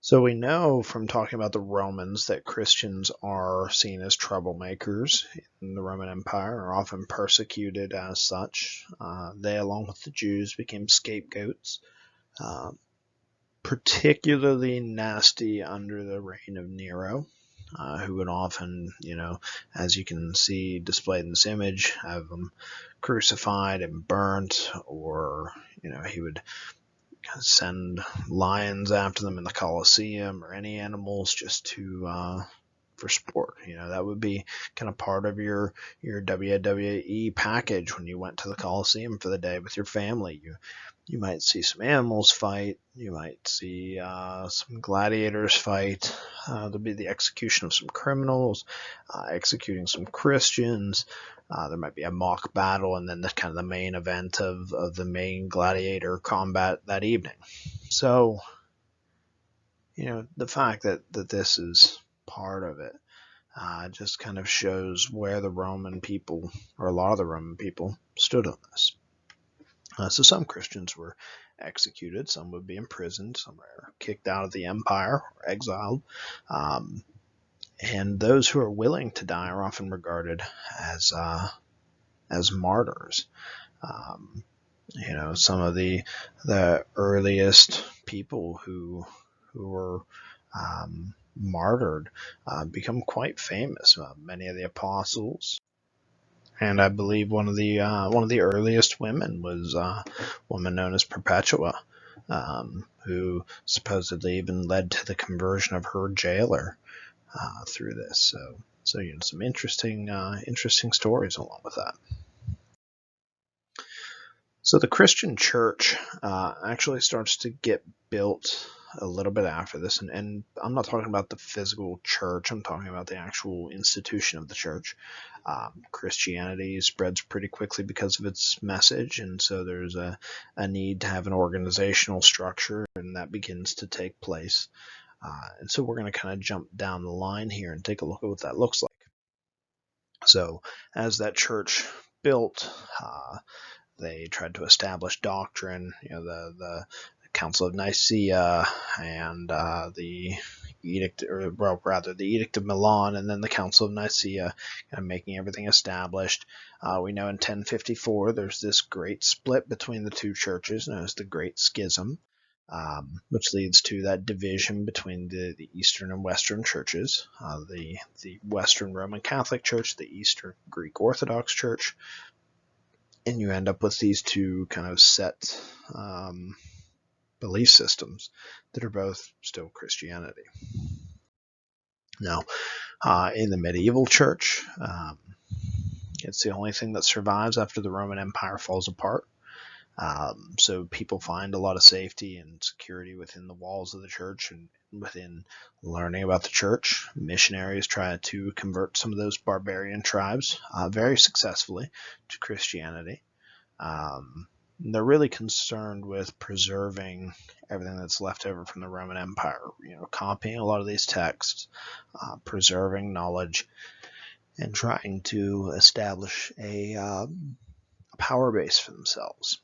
So we know from talking about the Romans that Christians are seen as troublemakers in the Roman Empire, are often persecuted as such. They, along with the Jews, became scapegoats, particularly nasty under the reign of Nero, who would often, as you can see displayed in this image, have them crucified and burnt, or, he would send lions after them in the Colosseum, or any animals just to for sport. That would be kind of part of your WWE package when you went to the Colosseum for the day with your family. You might see some animals fight. You might see some gladiators fight. There'll be the execution of some criminals, executing some Christians. There might be a mock battle, and then the kind of the main event of the main gladiator combat that evening. So, the fact that this is part of it just kind of shows where the Roman people, or a lot of the Roman people, stood on this. So some Christians were executed, some would be imprisoned, some were kicked out of the empire or exiled. And those who are willing to die are often regarded as martyrs. Some of the earliest people who were martyred become quite famous. Many of the apostles, and I believe one of the earliest women was a woman known as Perpetua, who supposedly even led to the conversion of her jailer through this. So some interesting stories along with that. So the Christian church actually starts to get built a little bit after this, and I'm not talking about the physical church, I'm talking about the actual institution of the church. Christianity spreads pretty quickly because of its message, and so there's a need to have an organizational structure, and that begins to take place. And so we're going to kind of jump down the line here and take a look at what that looks like. So as that church built, they tried to establish doctrine, the Council of Nicaea and the Edict, or well, rather the Edict of Milan, and then the Council of Nicaea, kind of making everything established. We know in 1054 there's this great split between the two churches, known as the Great Schism, which leads to that division between the Eastern and Western churches, the Western Roman Catholic Church, the Eastern Greek Orthodox Church, and you end up with these two kind of set belief systems that are both still Christianity. Now, in the medieval church, it's the only thing that survives after the Roman Empire falls apart. So people find a lot of safety and security within the walls of the church and within learning about the church. Missionaries try to convert some of those barbarian tribes very successfully to Christianity. They're really concerned with preserving everything that's left over from the Roman Empire, copying a lot of these texts, preserving knowledge, and trying to establish a power base for themselves.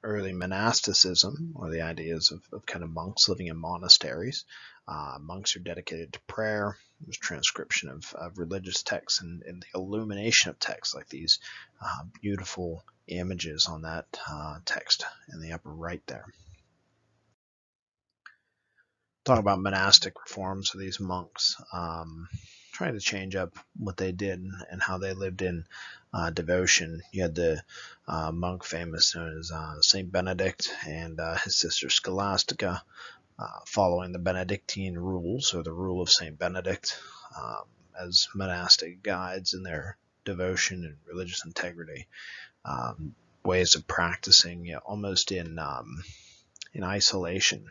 Early monasticism, or the ideas of kind of monks living in monasteries. Monks are dedicated to prayer. There's transcription of religious texts and the illumination of texts, like these beautiful images on that text in the upper right there. Talk about monastic reforms of these monks, trying to change up what they did and how they lived in devotion. You had the monk famous known as Saint Benedict and his sister Scholastica, following the Benedictine rules, or the rule of Saint Benedict, as monastic guides in their devotion and religious integrity. Ways of practicing, almost in isolation.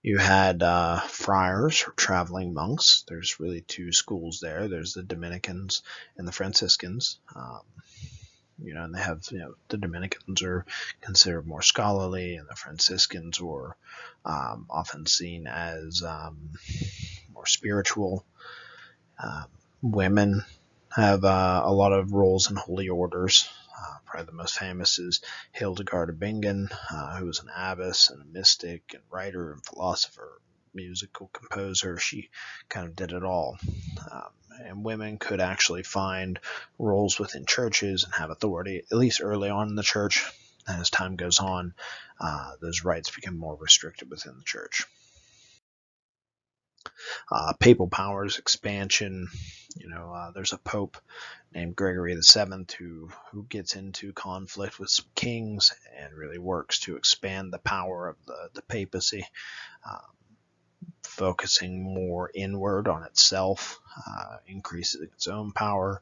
You had friars, or traveling monks. There's really two schools there. There's the Dominicans and the Franciscans. And they have, the Dominicans are considered more scholarly, and the Franciscans were often seen as more spiritual. Um, Women have a lot of roles in holy orders. Probably the most famous is Hildegard of Bingen, who was an abbess and a mystic and writer and philosopher, musical composer. She kind of did it all. Um, and women could actually find roles within churches and have authority, at least early on in the church. And as time goes on, those rights become more restricted within the church. Papal powers expansion. There's a pope named Gregory VII who gets into conflict with some kings and really works to expand the power of the papacy, focusing more inward on itself, increasing its own power,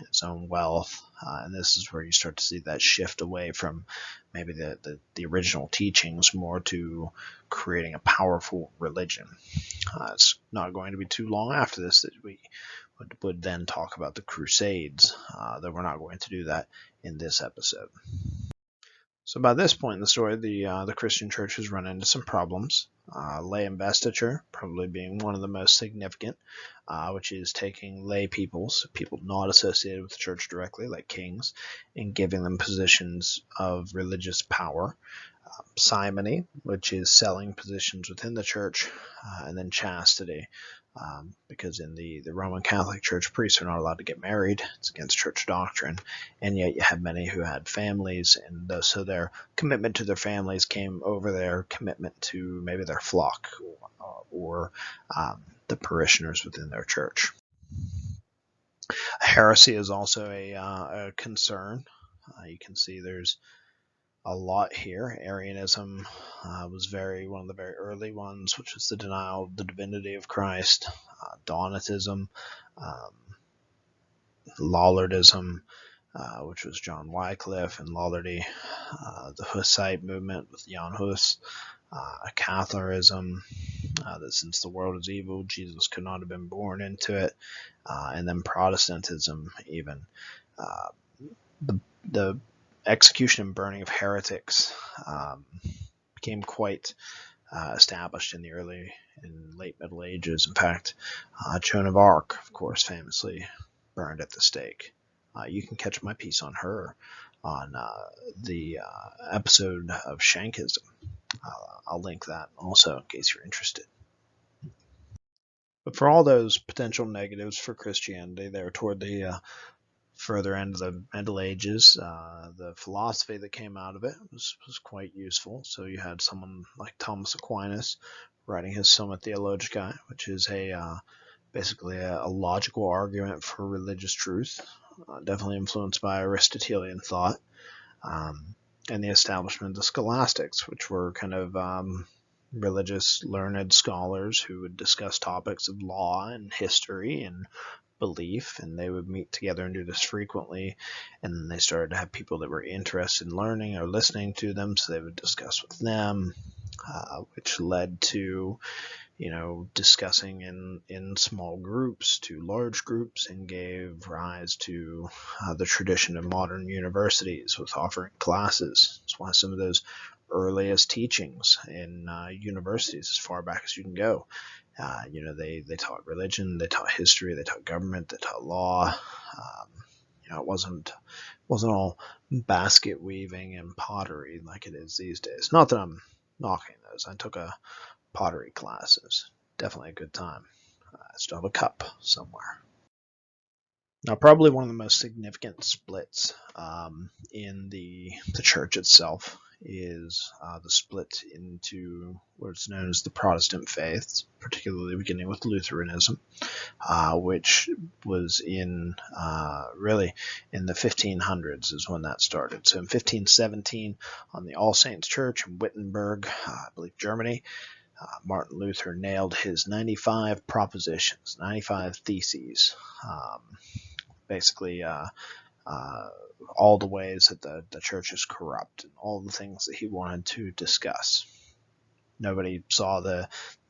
its own wealth. And this is where you start to see that shift away from maybe the original teachings more to creating a powerful religion. It's not going to be too long after this that we would then talk about the Crusades, though we're not going to do that in this episode. So by this point in the story, the Christian church has run into some problems. Lay investiture probably being one of the most significant, which is taking lay people not associated with the church directly, like kings, and giving them positions of religious power. Simony, which is selling positions within the church, and then chastity, because in the Roman Catholic Church, priests are not allowed to get married. It's against church doctrine, and yet you had many who had families, and so their commitment to their families came over their commitment to maybe their flock or the parishioners within their church. Heresy is also a concern. You can see there's a lot here. Arianism was one of the very early ones, which was the denial of the divinity of Christ. Donatism, Lollardism, which was John Wycliffe and Lollardy, the Hussite movement with Jan Hus, Catholicism, that since the world is evil, Jesus could not have been born into it, and then Protestantism even. The execution and burning of heretics became quite established in the early and late Middle Ages. In fact, Joan of Arc, of course, famously burned at the stake. You can catch my piece on her on the episode of Shankism. I'll link that also in case you're interested. But for all those potential negatives for Christianity there toward the further end of the Middle Ages, the philosophy that came out of it was quite useful. So you had someone like Thomas Aquinas writing his Summa Theologica, which is basically a logical argument for religious truth, definitely influenced by Aristotelian thought, and the establishment of the scholastics, which were kind of religious learned scholars who would discuss topics of law and history and belief, and they would meet together and do this frequently, and then they started to have people that were interested in learning or listening to them, so they would discuss with them, which led to discussing in small groups to large groups, and gave rise to the tradition of modern universities with offering classes. That's why some of those earliest teachings in universities, as far back as you can go, they taught religion, they taught history, they taught government, they taught law. It wasn't all basket weaving and pottery like it is these days. Not that I'm knocking those. I took a pottery class. It was definitely a good time. I still have a cup somewhere. Now, probably one of the most significant splits in the church itself is the split into what's known as the Protestant faiths, particularly beginning with Lutheranism, which was really in the 1500s is when that started. So in 1517, on the All Saints Church in Wittenberg, I believe Germany, Martin Luther nailed his 95 propositions, 95 theses, basically all the ways that the church is corrupt and all the things that he wanted to discuss. Nobody saw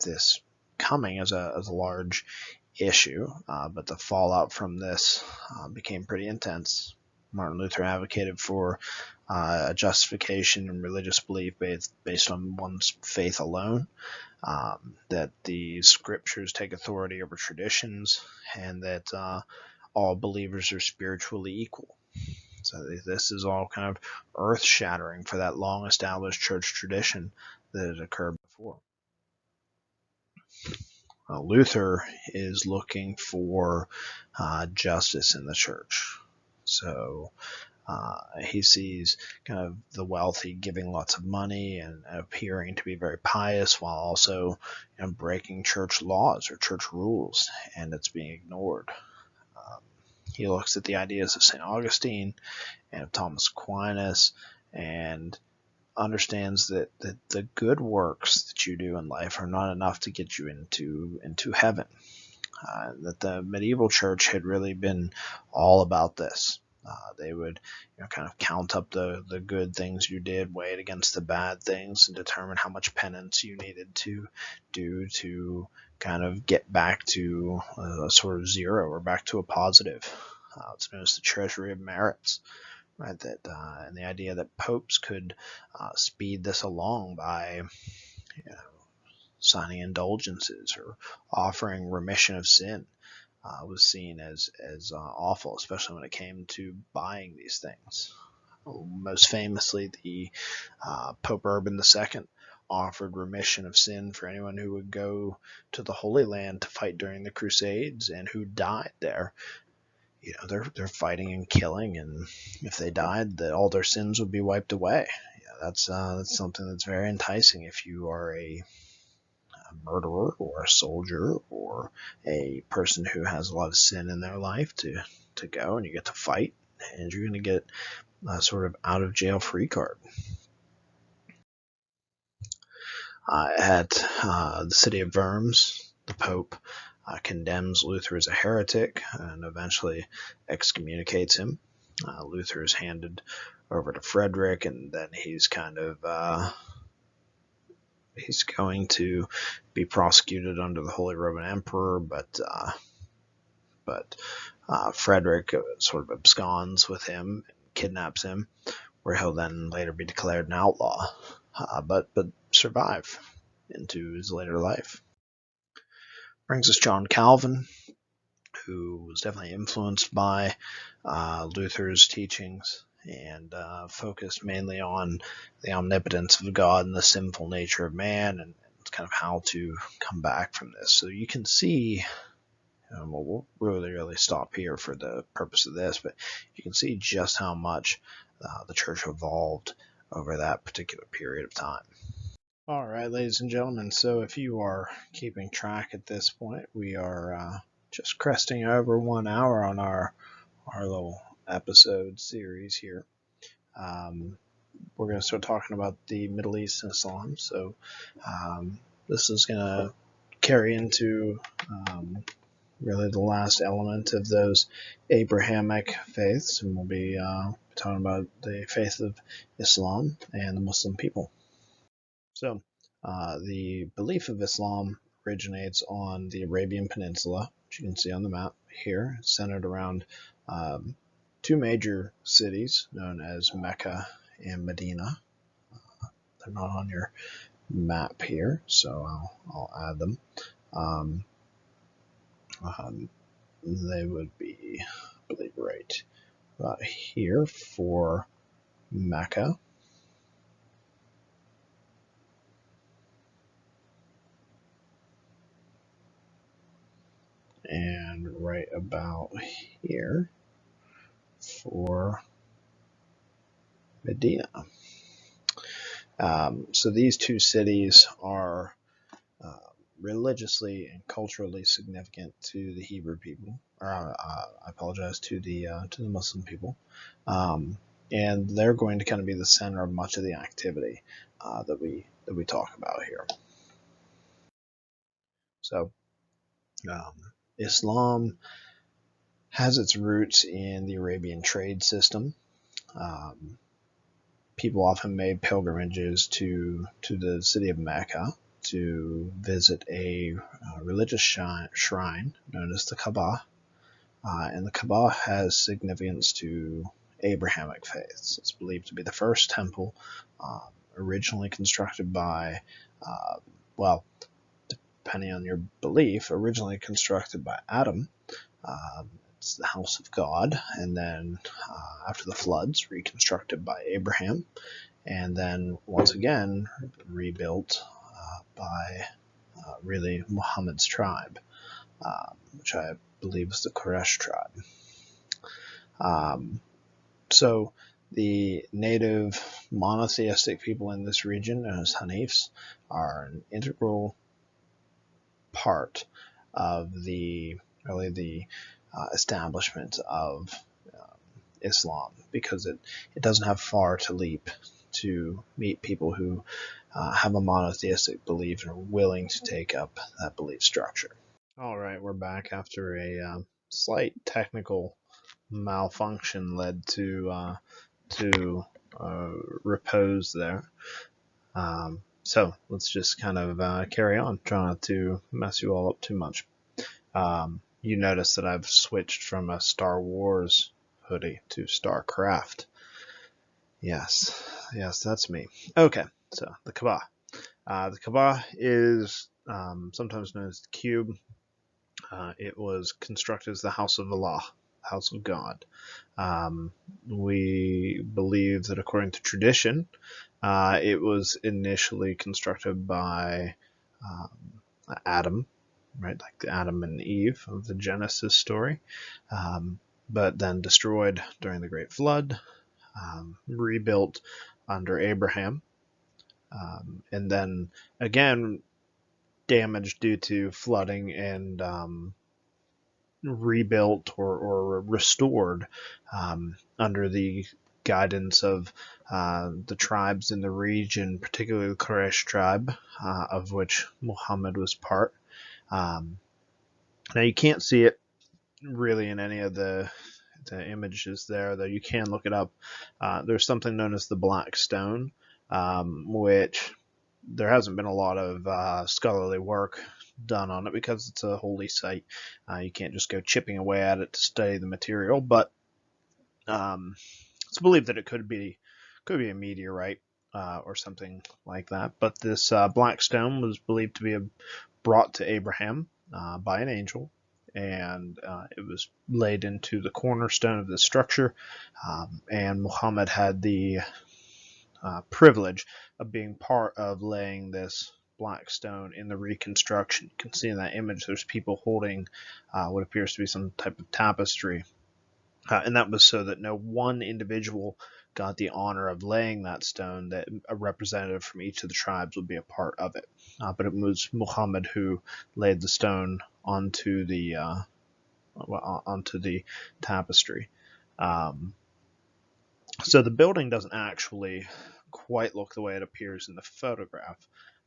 this coming as a large issue, but the fallout from this became pretty intense. Martin Luther advocated for a justification in religious belief based on one's faith alone, that the scriptures take authority over traditions, and that all believers are spiritually equal. So this is all kind of earth-shattering for that long-established church tradition that had occurred before. Luther is looking for justice in the church. So he sees kind of the wealthy giving lots of money and appearing to be very pious while also breaking church laws or church rules, and it's being ignored. He looks at the ideas of St. Augustine and of Thomas Aquinas and understands that the good works that you do in life are not enough to get you into heaven. That the medieval church had really been all about this. They would kind of count up the good things you did, weigh it against the bad things, and determine how much penance you needed to do to kind of get back to a sort of zero or back to a positive. It's known as the treasury of merits. Right, and the idea that popes could speed this along by signing indulgences or offering remission of sin was seen as awful, especially when it came to buying these things. Most famously, the Pope Urban II offered remission of sin for anyone who would go to the Holy Land to fight during the Crusades and who died there. They're fighting and killing, and if they died, all their sins would be wiped away. That's something that's very enticing if you are a murderer or a soldier or a person who has a lot of sin in their life to go and you get to fight, and you're going to get a sort of out of jail free card. At the city of Worms, the Pope condemns Luther as a heretic and eventually excommunicates him. Luther is handed over to Frederick, and then he's kind of he's going to be prosecuted under the Holy Roman Emperor, but Frederick sort of absconds with him, and kidnaps him, where he'll then later be declared an outlaw, but survive into his later life. Brings us John Calvin, who was definitely influenced by Luther's teachings and focused mainly on the omnipotence of God and the sinful nature of man, and kind of how to come back from this. So you can see, we'll really stop here for the purpose of this, but you can see just how much the church evolved over that particular period of time. All right, ladies and gentlemen, so if you are keeping track at this point, we are just cresting over 1 hour on our little episode series here. We're going to start talking about the Middle East and Islam, so this is going to carry into really the last element of those Abrahamic faiths, and we'll be talking about the faith of Islam and the Muslim people. So, the belief of Islam originates on the Arabian Peninsula, which you can see on the map here. It's centered around two major cities known as Mecca and Medina. They're not on your map here, so I'll add them. They would be, I believe, right about here for Mecca. And right about here for Medina. So these two cities are religiously and culturally significant to the Hebrew people, or I apologize, to the Muslim people, and they're going to kind of be the center of much of the activity that we talk about here. So, Islam has its roots in the Arabian trade system. People often made pilgrimages to the city of Mecca to visit a religious shrine known as the Kaaba. And the Kaaba has significance to Abrahamic faiths. It's believed to be the first temple, originally constructed by, well, depending on your belief, originally constructed by Adam. It's the house of God, and then after the floods, reconstructed by Abraham, and then once again rebuilt by really Muhammad's tribe, which I believe is the Quraysh tribe. So the native monotheistic people in this region, known as Hanifs, are an integral part of the establishment of Islam, because it doesn't have far to leap to meet people who have a monotheistic belief and are willing to take up that belief structure. All right, we're back after a slight technical malfunction led to repose there. So let's just kind of carry on, try not to mess you all up too much. You notice that I've switched from a Star Wars hoodie to StarCraft. Yes, that's me. Okay, so the Kaaba. The Kaaba is sometimes known as the Cube. It was constructed as the House of Allah, House of God. We believe that according to tradition, it was initially constructed by Adam, right, like the Adam and Eve of the Genesis story, but then destroyed during the Great Flood, rebuilt under Abraham, and then again damaged due to flooding and rebuilt or restored under the guidance of the tribes in the region, particularly the Quraysh tribe, of which Muhammad was part. Now you can't see it really in any of the images there, though you can look it up. There's something known as the Black Stone, which there hasn't been a lot of scholarly work done on it because it's a holy site. You can't just go chipping away at it to study the material, but it's believed that it could be a meteorite or something like that. But this black stone was believed to be brought to Abraham by an angel, and it was laid into the cornerstone of the structure, and Muhammad had the privilege of being part of laying this black stone in the reconstruction. You can see in that image there's people holding what appears to be some type of tapestry, and that was so that no one individual got the honor of laying that stone, that a representative from each of the tribes would be a part of it. But it was Muhammad who laid the stone onto the tapestry. So the building doesn't actually quite look the way it appears in the photograph.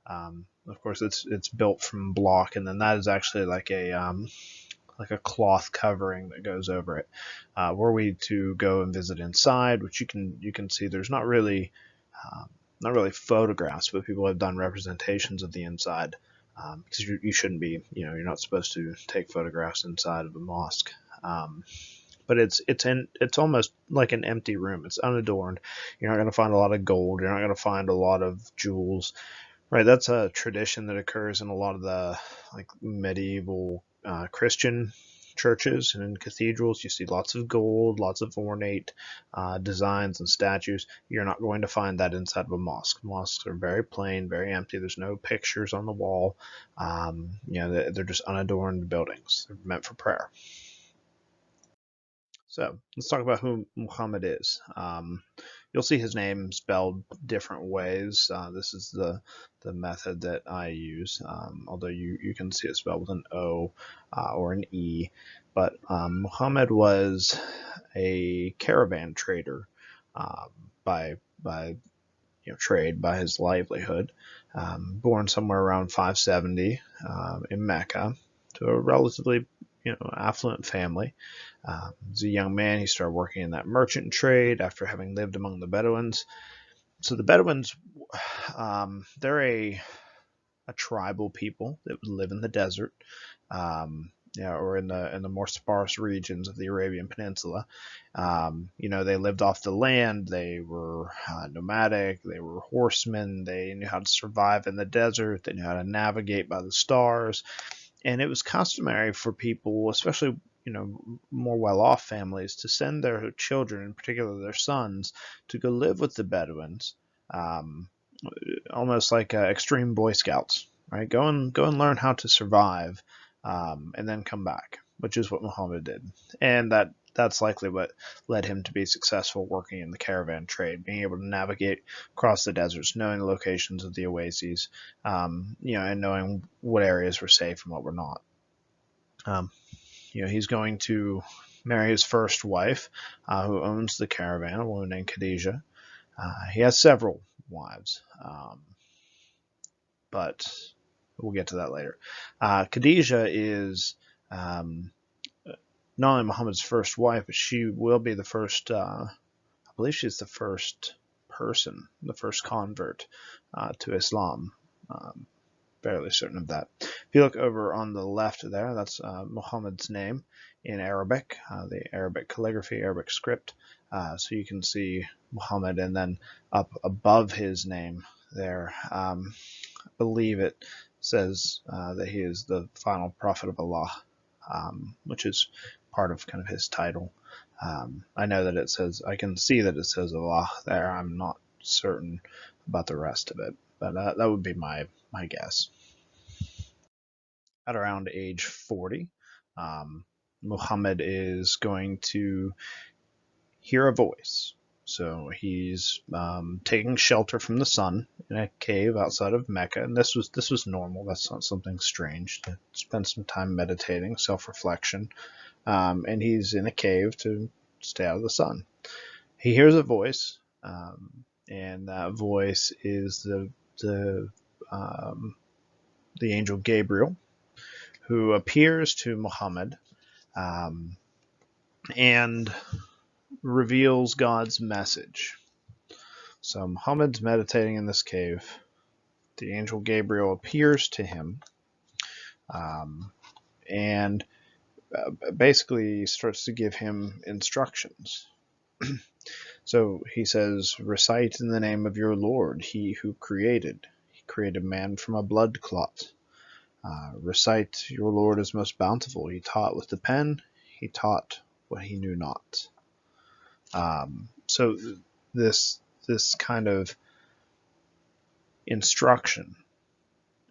Of course, it's built from block, and then that is actually like a cloth covering that goes over it. Were we to go and visit inside, which you can see, there's not really photographs, but people have done representations of the inside, because you shouldn't be, you're not supposed to take photographs inside of a mosque. But it's almost like an empty room. It's unadorned. You're not going to find a lot of gold. You're not going to find a lot of jewels. Right, that's a tradition that occurs in a lot of the medieval Christian churches and in cathedrals. You see lots of gold, lots of ornate designs and statues. You're not going to find that inside of a mosque. Mosques are very plain, very empty. There's no pictures on the wall. They're just unadorned buildings. They're meant for prayer. So let's talk about who Muhammad is. You'll see his name spelled different ways. This is the method that I use, although you can see it spelled with an O or an E. But Muhammad was a caravan trader by trade, by his livelihood. Born somewhere around 570 in Mecca to a relatively affluent family. As a young man, he started working in that merchant trade after having lived among the Bedouins. So the Bedouins, they're a tribal people that would live in the desert. or in the more sparse regions of the Arabian Peninsula. They lived off the land. They were nomadic. They were horsemen. They knew how to survive in the desert. They knew how to navigate by the stars. And it was customary for people, especially more well-off families, to send their children, in particular their sons, to go live with the Bedouins, um, almost like extreme Boy Scouts, right? Go and learn how to survive, and then come back, which is what Muhammad did, and that's likely what led him to be successful working in the caravan trade, being able to navigate across the deserts, knowing the locations of the oases, and knowing what areas were safe and what were not. Um, he's going to marry his first wife, who owns the caravan, a woman named Khadijah. He has several wives, but we'll get to that later. Khadijah is um, not only Muhammad's first wife, but she will be the first. I believe she's the first person, the first convert to Islam. Fairly certain of that. If you look over on the left there, that's Muhammad's name in Arabic, the Arabic calligraphy, Arabic script. So you can see Muhammad, and then up above his name there, I believe it says that he is the final prophet of Allah, which is part of kind of his title. I know that it says, I can see that it says Allah there. I'm not certain about the rest of it, but that would be my guess. At around age 40, Muhammad is going to hear a voice. So he's taking shelter from the sun in a cave outside of Mecca, and this was normal. That's not something strange. To spend some time meditating, self-reflection, and he's in a cave to stay out of the sun. He hears a voice, and that voice is the angel Gabriel, who appears to Muhammad and reveals God's message. So Muhammad's meditating in this cave. The angel Gabriel appears to him, and basically starts to give him instructions. So he says, recite in the name of your Lord, he who created. He created man from a blood clot. Recite your Lord is most bountiful. He taught with the pen. He taught what he knew not. So this kind of instruction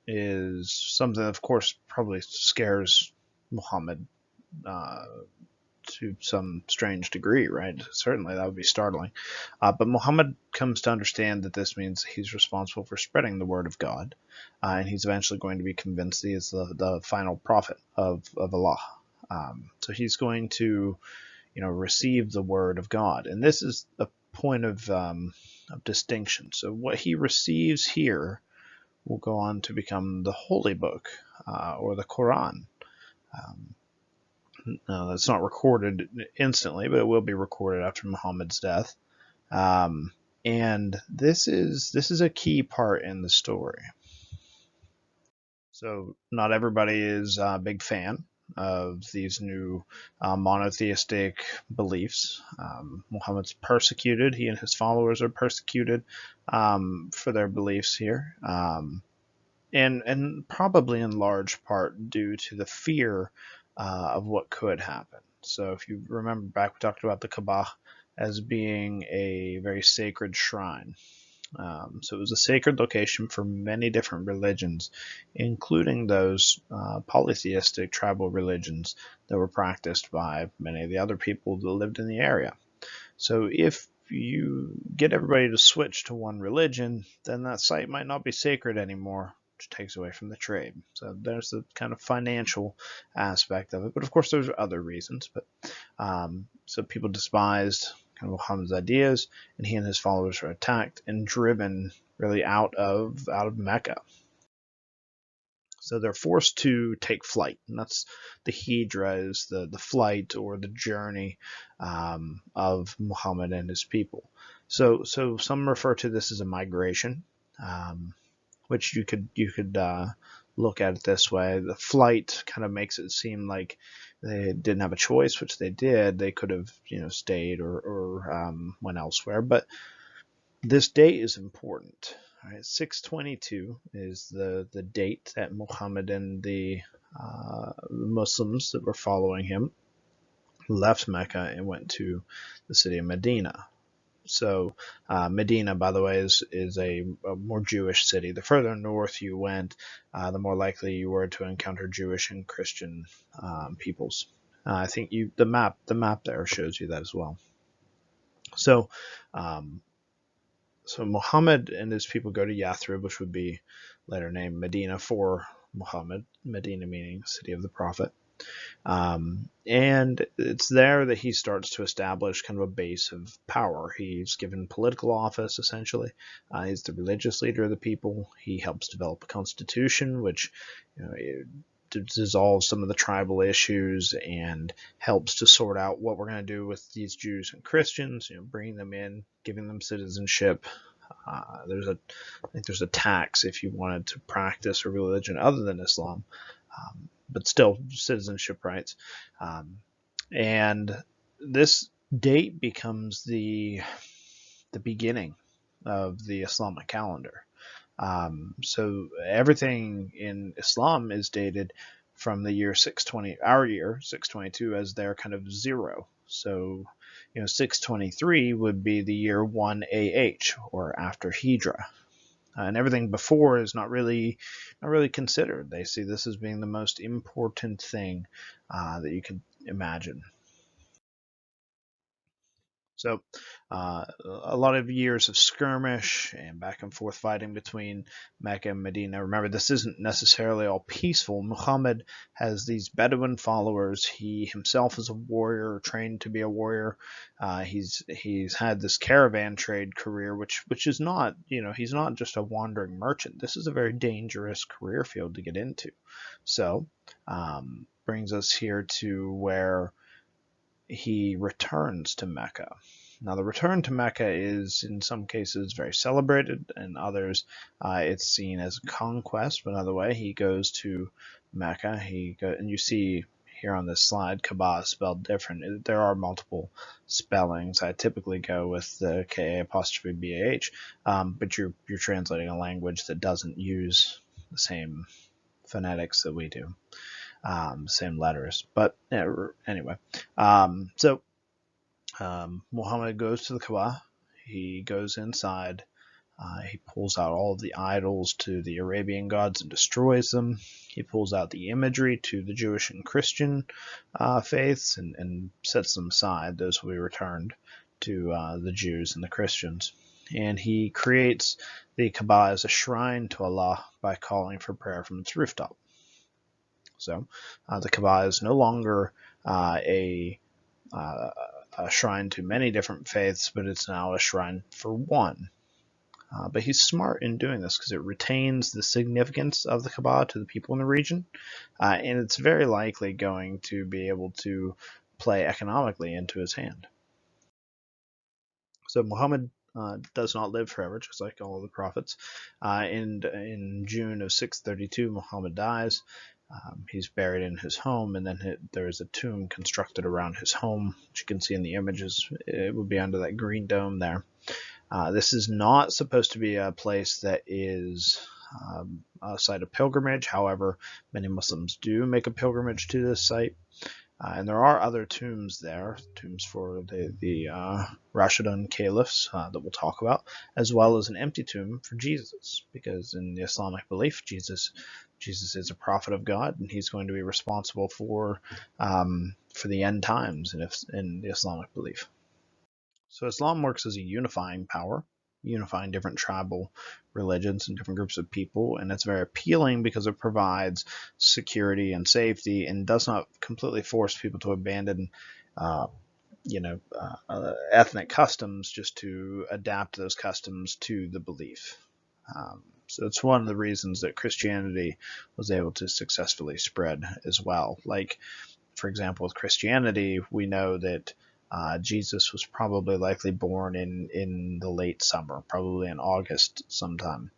is something that, of course, probably scares Muhammad to some strange degree, right? Certainly that would be startling. But Muhammad comes to understand that this means he's responsible for spreading the word of God, and he's eventually going to be convinced he is the final prophet of Allah. So he's going to receive the word of God. And this is a point of distinction. So what he receives here will go on to become the holy book, or the Quran. That's not recorded instantly, but it will be recorded after Muhammad's death. And this is a key part in the story. So not everybody is a big fan of these new monotheistic beliefs. Muhammad's persecuted. He and his followers are persecuted for their beliefs here, and probably in large part due to the fear of what could happen. So if you remember back, we talked about the Kaaba as being a very sacred shrine. So it was a sacred location for many different religions, including those polytheistic tribal religions that were practiced by many of the other people that lived in the area. So if you get everybody to switch to one religion, then that site might not be sacred anymore, which takes away from the trade. So there's the kind of financial aspect of it. But of course, there's other reasons. But so people despised kind of Muhammad's ideas, and he and his followers are attacked and driven really out of Mecca. So they're forced to take flight, and that's the hijra, is the flight or the journey of Muhammad and his people. So some refer to this as a migration, which you could look at it this way. The flight kind of makes it seem like they didn't have a choice, which they did. They could have, stayed or went elsewhere. But this date is important. All right, 622 is the date that Muhammad and the Muslims that were following him left Mecca and went to the city of Medina. So Medina, by the way, is a more Jewish city. The further north you went, the more likely you were to encounter Jewish and Christian peoples. I think the map there shows you that as well. So um, so Muhammad and his people go to Yathrib, which would be later named Medina for Muhammad. Medina meaning city of the Prophet. And it's there that he starts to establish kind of a base of power. He's given political office, essentially. He's the religious leader of the people. He helps develop a constitution, which dissolves some of the tribal issues and helps to sort out what we're going to do with these Jews and Christians, bringing them in, giving them citizenship. I think there's a tax if you wanted to practice a religion other than Islam. But still citizenship rights. And this date becomes the beginning of the Islamic calendar. So everything in Islam is dated from the year 620, our year 622, as their kind of zero. So 623 would be the year 1 AH, or after Hijra. And everything before is not really considered. They see this as being the most important thing that you can imagine. So a lot of years of skirmish and back and forth fighting between Mecca and Medina. Remember, this isn't necessarily all peaceful. Muhammad has these Bedouin followers. He himself is a warrior, trained to be a warrior. He's had this caravan trade career, which is not, he's not just a wandering merchant. This is a very dangerous career field to get into. So brings us here to where he returns to Mecca. Now, the return to Mecca is, in some cases, very celebrated, and others, it's seen as a conquest. But another way, he goes to Mecca. And you see here on this slide, Kaaba is spelled different. There are multiple spellings. I typically go with the K-apostrophe-B-A-H, but you're translating a language that doesn't use the same phonetics that we do. Same letters. But anyway, so Muhammad goes to the Kaaba. He goes inside. He pulls out all of the idols to the Arabian gods and destroys them. He pulls out the imagery to the Jewish and Christian faiths and sets them aside. Those will be returned to the Jews and the Christians. And he creates the Kaaba as a shrine to Allah by calling for prayer from its rooftop. So the Kaaba is no longer a shrine to many different faiths, but it's now a shrine for one. But he's smart in doing this because it retains the significance of the Kaaba to the people in the region, and it's very likely going to be able to play economically into his hand. So Muhammad does not live forever, just like all of the prophets. In June of 632, Muhammad dies. He's buried in his home, and then there is a tomb constructed around his home, which you can see in the images. It would be under that green dome there. This is not supposed to be a place that is a site of pilgrimage. However, many Muslims do make a pilgrimage to this site. And there are other tombs there, tombs for the Rashidun caliphs that we'll talk about, as well as an empty tomb for Jesus, because in the Islamic belief, Jesus is a prophet of God, and he's going to be responsible for the end times in the Islamic belief. So Islam works as a unifying power, unifying different tribal religions and different groups of people, and it's very appealing because it provides security and safety and does not completely force people to abandon ethnic customs just to adapt those customs to the belief. So it's one of the reasons that Christianity was able to successfully spread as well. Like, for example, with Christianity, we know that Jesus was probably likely born in the late summer, probably in August sometime.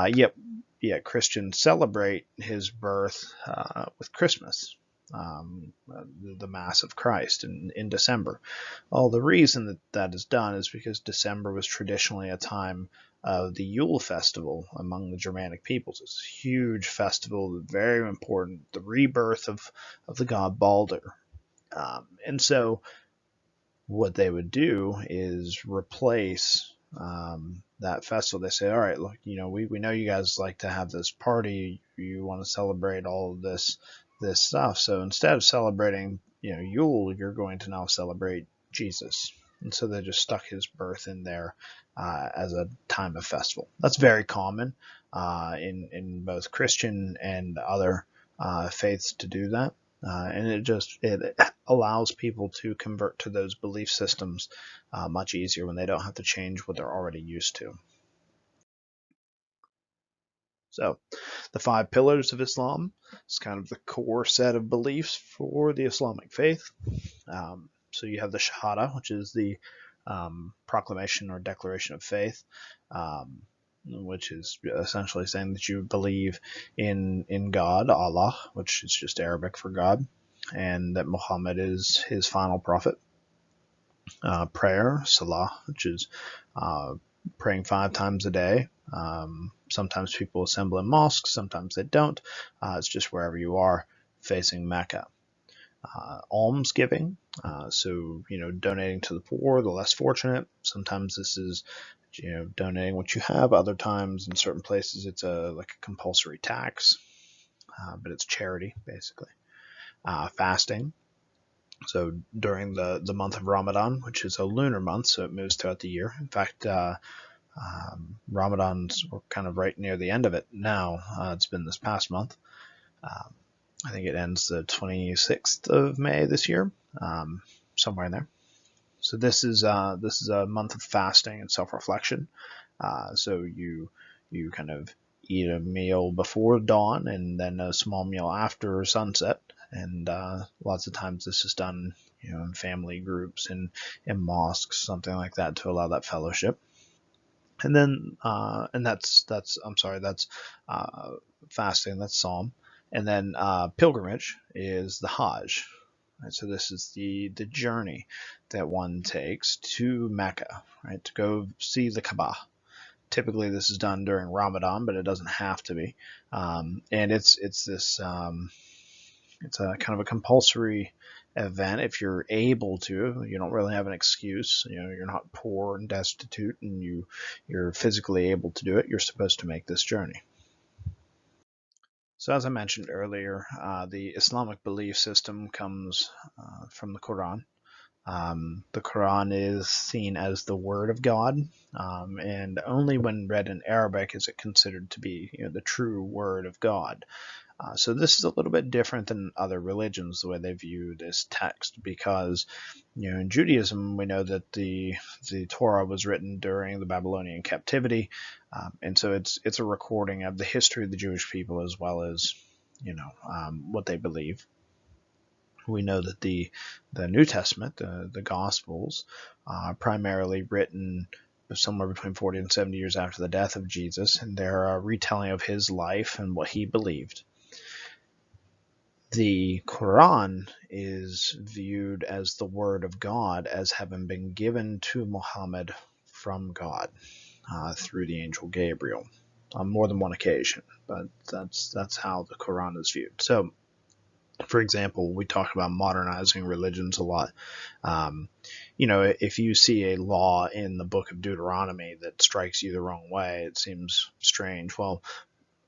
Yet Christians celebrate his birth with Christmas, the Mass of Christ in December. Well, the reason that is done is because December was traditionally a time of the Yule festival among the Germanic peoples. It's a huge festival, very important, the rebirth of the god Balder. And so what they would do is replace that festival. They say, all right, look, we know you guys like to have this party. You want to celebrate all of this stuff. So instead of celebrating, Yule, you're going to now celebrate Jesus. And so they just stuck his birth in there as a time of festival. That's very common in both Christian and other faiths to do that. And it allows people to convert to those belief systems much easier when they don't have to change what they're already used to. So, the 5 pillars of Islam is kind of the core set of beliefs for the Islamic faith. So you have the Shahada, which is the proclamation or declaration of faith, which is essentially saying that you believe in God, Allah, which is just Arabic for God, and that Muhammad is his final prophet. Prayer, Salah, which is praying 5 times a day. Sometimes people assemble in mosques, sometimes they don't. It's just wherever you are facing Mecca. Almsgiving, so donating to the poor, the less fortunate. Sometimes this is donating what you have. Other times, in certain places, it's like a compulsory tax, but it's charity basically. Fasting. So during the month of Ramadan, which is a lunar month, so it moves throughout the year. In fact, Ramadan's we're kind of right near the end of it now. It's been this past month. I think it ends the 26th of May this year, somewhere in there. So this is a month of fasting and self-reflection. So you kind of eat a meal before dawn and then a small meal after sunset. And lots of times this is done, in family groups and in mosques, something like that, to allow that fellowship. And then and that's fasting. That's Psalm. And then pilgrimage is the Hajj. Right? So this is the journey that one takes to Mecca, right, to go see the Kaaba. Typically, this is done during Ramadan, but it doesn't have to be. And it's this it's a kind of a compulsory event if you're able to. You don't really have an excuse. You're not poor and destitute, and you're physically able to do it. You're supposed to make this journey. So as I mentioned earlier, the Islamic belief system comes from the Quran. The Quran is seen as the word of God, and only when read in Arabic is it considered to be the true word of God. So this is a little bit different than other religions, the way they view this text, because in Judaism we know that the Torah was written during the Babylonian captivity, and so it's a recording of the history of the Jewish people as well as what they believe. We know that the New Testament, the Gospels, are primarily written somewhere between 40 and 70 years after the death of Jesus, and they're a retelling of his life and what he believed. The Quran is viewed as the word of God, as having been given to Muhammad from God through the angel Gabriel on more than one occasion, but that's how the Quran is viewed. So, for example, we talk about modernizing religions a lot. If you see a law in the book of Deuteronomy that strikes you the wrong way, it seems strange. Well,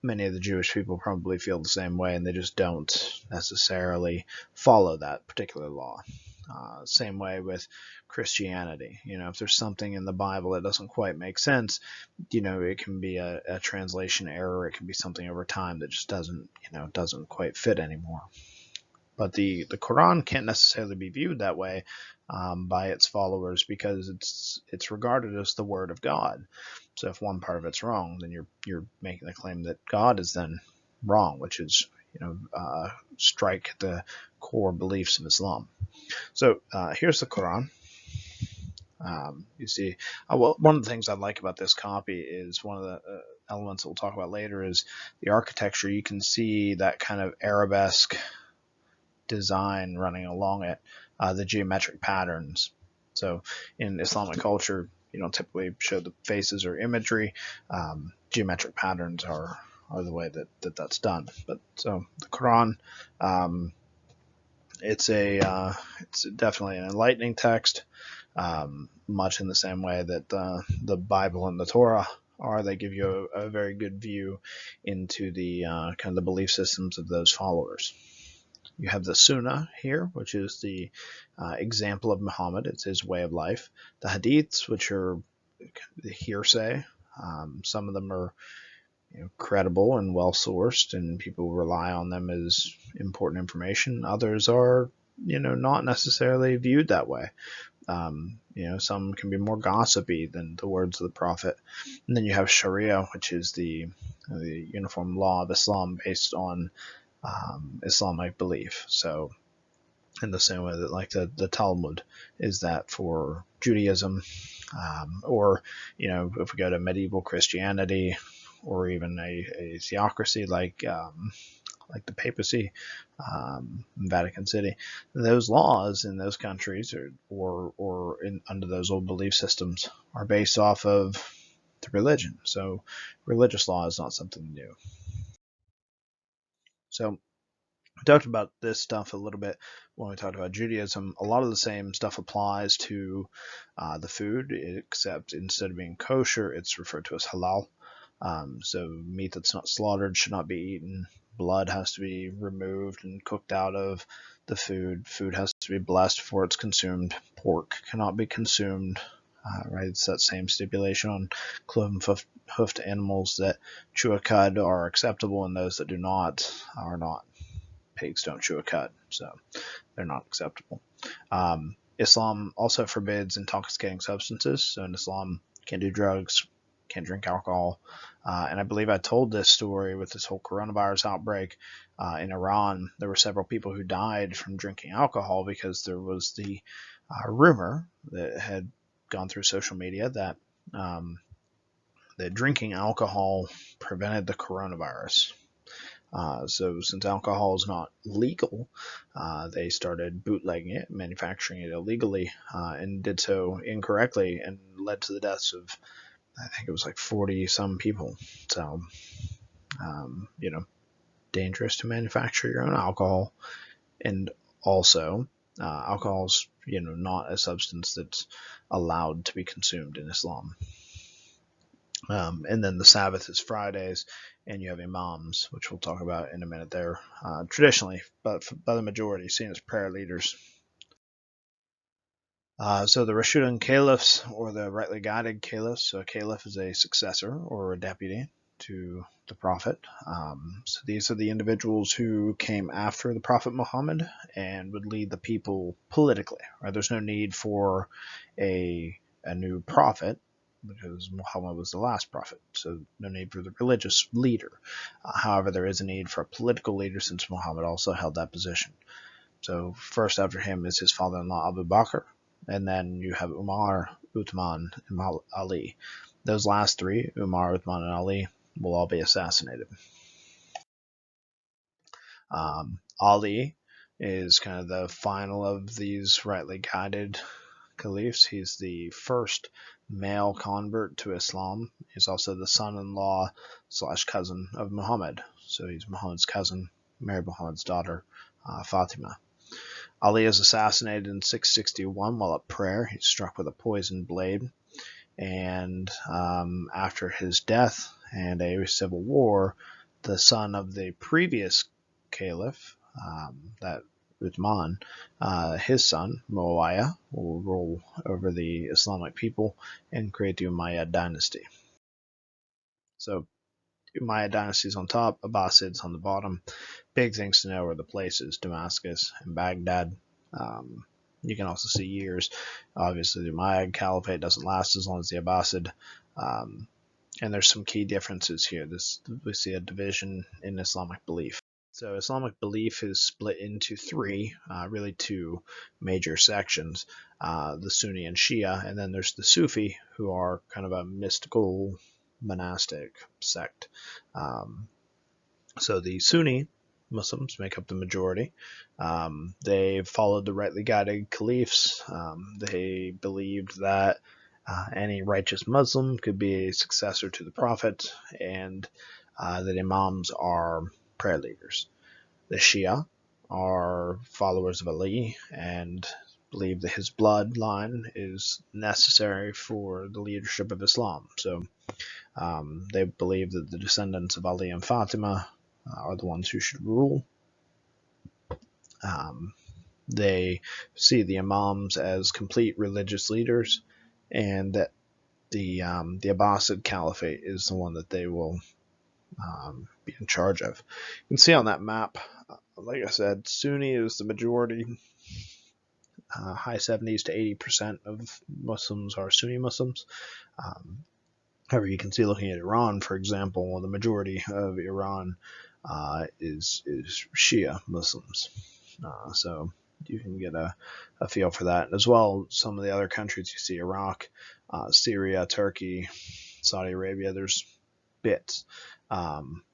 many of the Jewish people probably feel the same way, and they just don't necessarily follow that particular law. Same way with Christianity. If there's something in the Bible that doesn't quite make sense, it can be a translation error. It can be something over time that just doesn't quite fit anymore. But the Quran can't necessarily be viewed that way by its followers, because it's regarded as the word of God. So if one part of it's wrong, then you're making the claim that God is then wrong, which is strike the core beliefs of Islam. So here's the Quran. You see, well, one of the things I like about this copy is one of the elements that we'll talk about later is the architecture. You can see that kind of arabesque design running along it, the geometric patterns. So in Islamic culture, you don't typically show the faces or imagery. Geometric patterns are the way that's done. But so the Quran, um, it's definitely an enlightening text, much in the same way that the Bible and the Torah are. They give you a very good view into the kind of the belief systems of those followers. You have the Sunnah here, which is the example of Muhammad. It's his way of life. The Hadiths, which are the hearsay. Some of them are credible and well sourced, and people rely on them as important information. Others are, not necessarily viewed that way. Some can be more gossipy than the words of the Prophet. And then you have Sharia, which is the uniform law of Islam based on Islamic belief. So in the same way that like the Talmud is that for Judaism, or if we go to medieval Christianity, or even a theocracy like the papacy, Vatican City, those laws in those countries under those old belief systems are based off of the religion. So religious law is not something new. So we talked about this stuff a little bit when we talked about Judaism. A lot of the same stuff applies to the food, except instead of being kosher, it's referred to as halal. So meat that's not slaughtered should not be eaten. Blood has to be removed and cooked out of the food. Food has to be blessed before it's consumed. Pork cannot be consumed. Right, it's that same stipulation on cloven hoofed animals that chew a cud are acceptable, and those that do not are not. Pigs don't chew a cud, so they're not acceptable. Islam also forbids intoxicating substances. So in Islam, you can't do drugs, can't drink alcohol. And I believe I told this story with this whole coronavirus outbreak in Iran. There were several people who died from drinking alcohol because there was the rumor that had gone through social media that drinking alcohol prevented the coronavirus. So since alcohol is not legal, they started bootlegging it, manufacturing it illegally, and did so incorrectly, and led to the deaths of, I think it was like 40 some people. So, dangerous to manufacture your own alcohol. And also, alcohol is, not a substance that's allowed to be consumed in Islam. And then the Sabbath is Fridays, and you have imams, which we'll talk about in a minute. They're traditionally, but by the majority, seen as prayer leaders. So the Rashidun Caliphs, or the rightly guided caliphs. So a caliph is a successor or a deputy to the Prophet. So these are the individuals who came after the Prophet Muhammad and would lead the people politically. Right? There's no need for a new prophet, because Muhammad was the last prophet, so no need for the religious leader. However, there is a need for a political leader, since Muhammad also held that position. So first after him is his father-in-law Abu Bakr, and then you have Umar, Uthman, and Ali. Those last three, Umar, Uthman, and Ali, will all be assassinated. Ali is kind of the final of these rightly guided caliphs. He's the first male convert to Islam. He's also the son-in-law / cousin of Muhammad. So he's Muhammad's cousin, married Muhammad's daughter, Fatima. Ali is assassinated in 661 while at prayer. He's struck with a poisoned blade. And after his death and a civil war, the son of the previous caliph, that Uthman, his son, Muawiyah, will rule over the Islamic people and create the Umayyad dynasty. So Umayyad dynasty is on top, Abbasids on the bottom. Big things to know are the places, Damascus and Baghdad. You can also see years. Obviously, the Umayyad Caliphate doesn't last as long as the Abbasid. And there's some key differences here. We see a division in Islamic belief. So Islamic belief is split into three, really two major sections, the Sunni and Shia, and then there's the Sufi, who are kind of a mystical monastic sect. Um, so the Sunni Muslims make up the majority. They followed the rightly guided caliphs. They believed that any righteous Muslim could be a successor to the Prophet, and that imams are prayer leaders. The Shia are followers of Ali and believe that his bloodline is necessary for the leadership of Islam. So they believe that the descendants of Ali and Fatima are the ones who should rule. Um, they see the imams as complete religious leaders, and that the Abbasid Caliphate is the one that they will be in charge of. You can see on that map, like I said, Sunni is the majority. High 70s to 80% of Muslims are Sunni Muslims. However, you can see looking at Iran, for example, the majority of Iran is Shia Muslims. So you can get a feel for that. As well, some of the other countries you see, Iraq, Syria, Turkey, Saudi Arabia, there's bits,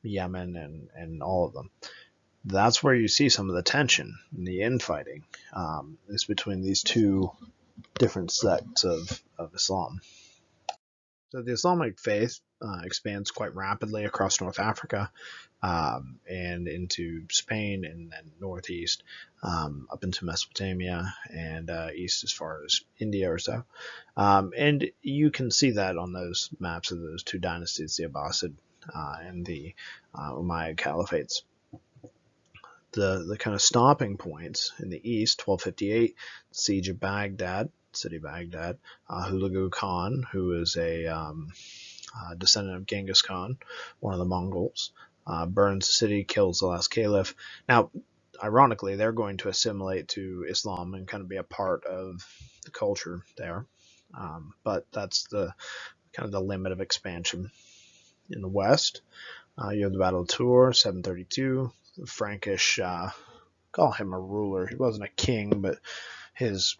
Yemen, and all of them. That's where you see some of the tension and the infighting is between these two different sects of Islam. So the Islamic faith expands quite rapidly across North Africa and into Spain and then northeast up into Mesopotamia and east as far as India or so. And you can see that on those maps of those two dynasties, the Abbasid and the Umayyad Caliphates. The kind of stopping points in the east, 1258, siege of Baghdad, city of Baghdad, Hulagu Khan, who is a descendant of Genghis Khan, one of the Mongols, burns the city, kills the last caliph. Now, ironically, they're going to assimilate to Islam and kind of be a part of the culture there. But that's the kind of the limit of expansion. In the west, you have the Battle of Tours, 732. The Frankish, call him a ruler. He wasn't a king, but his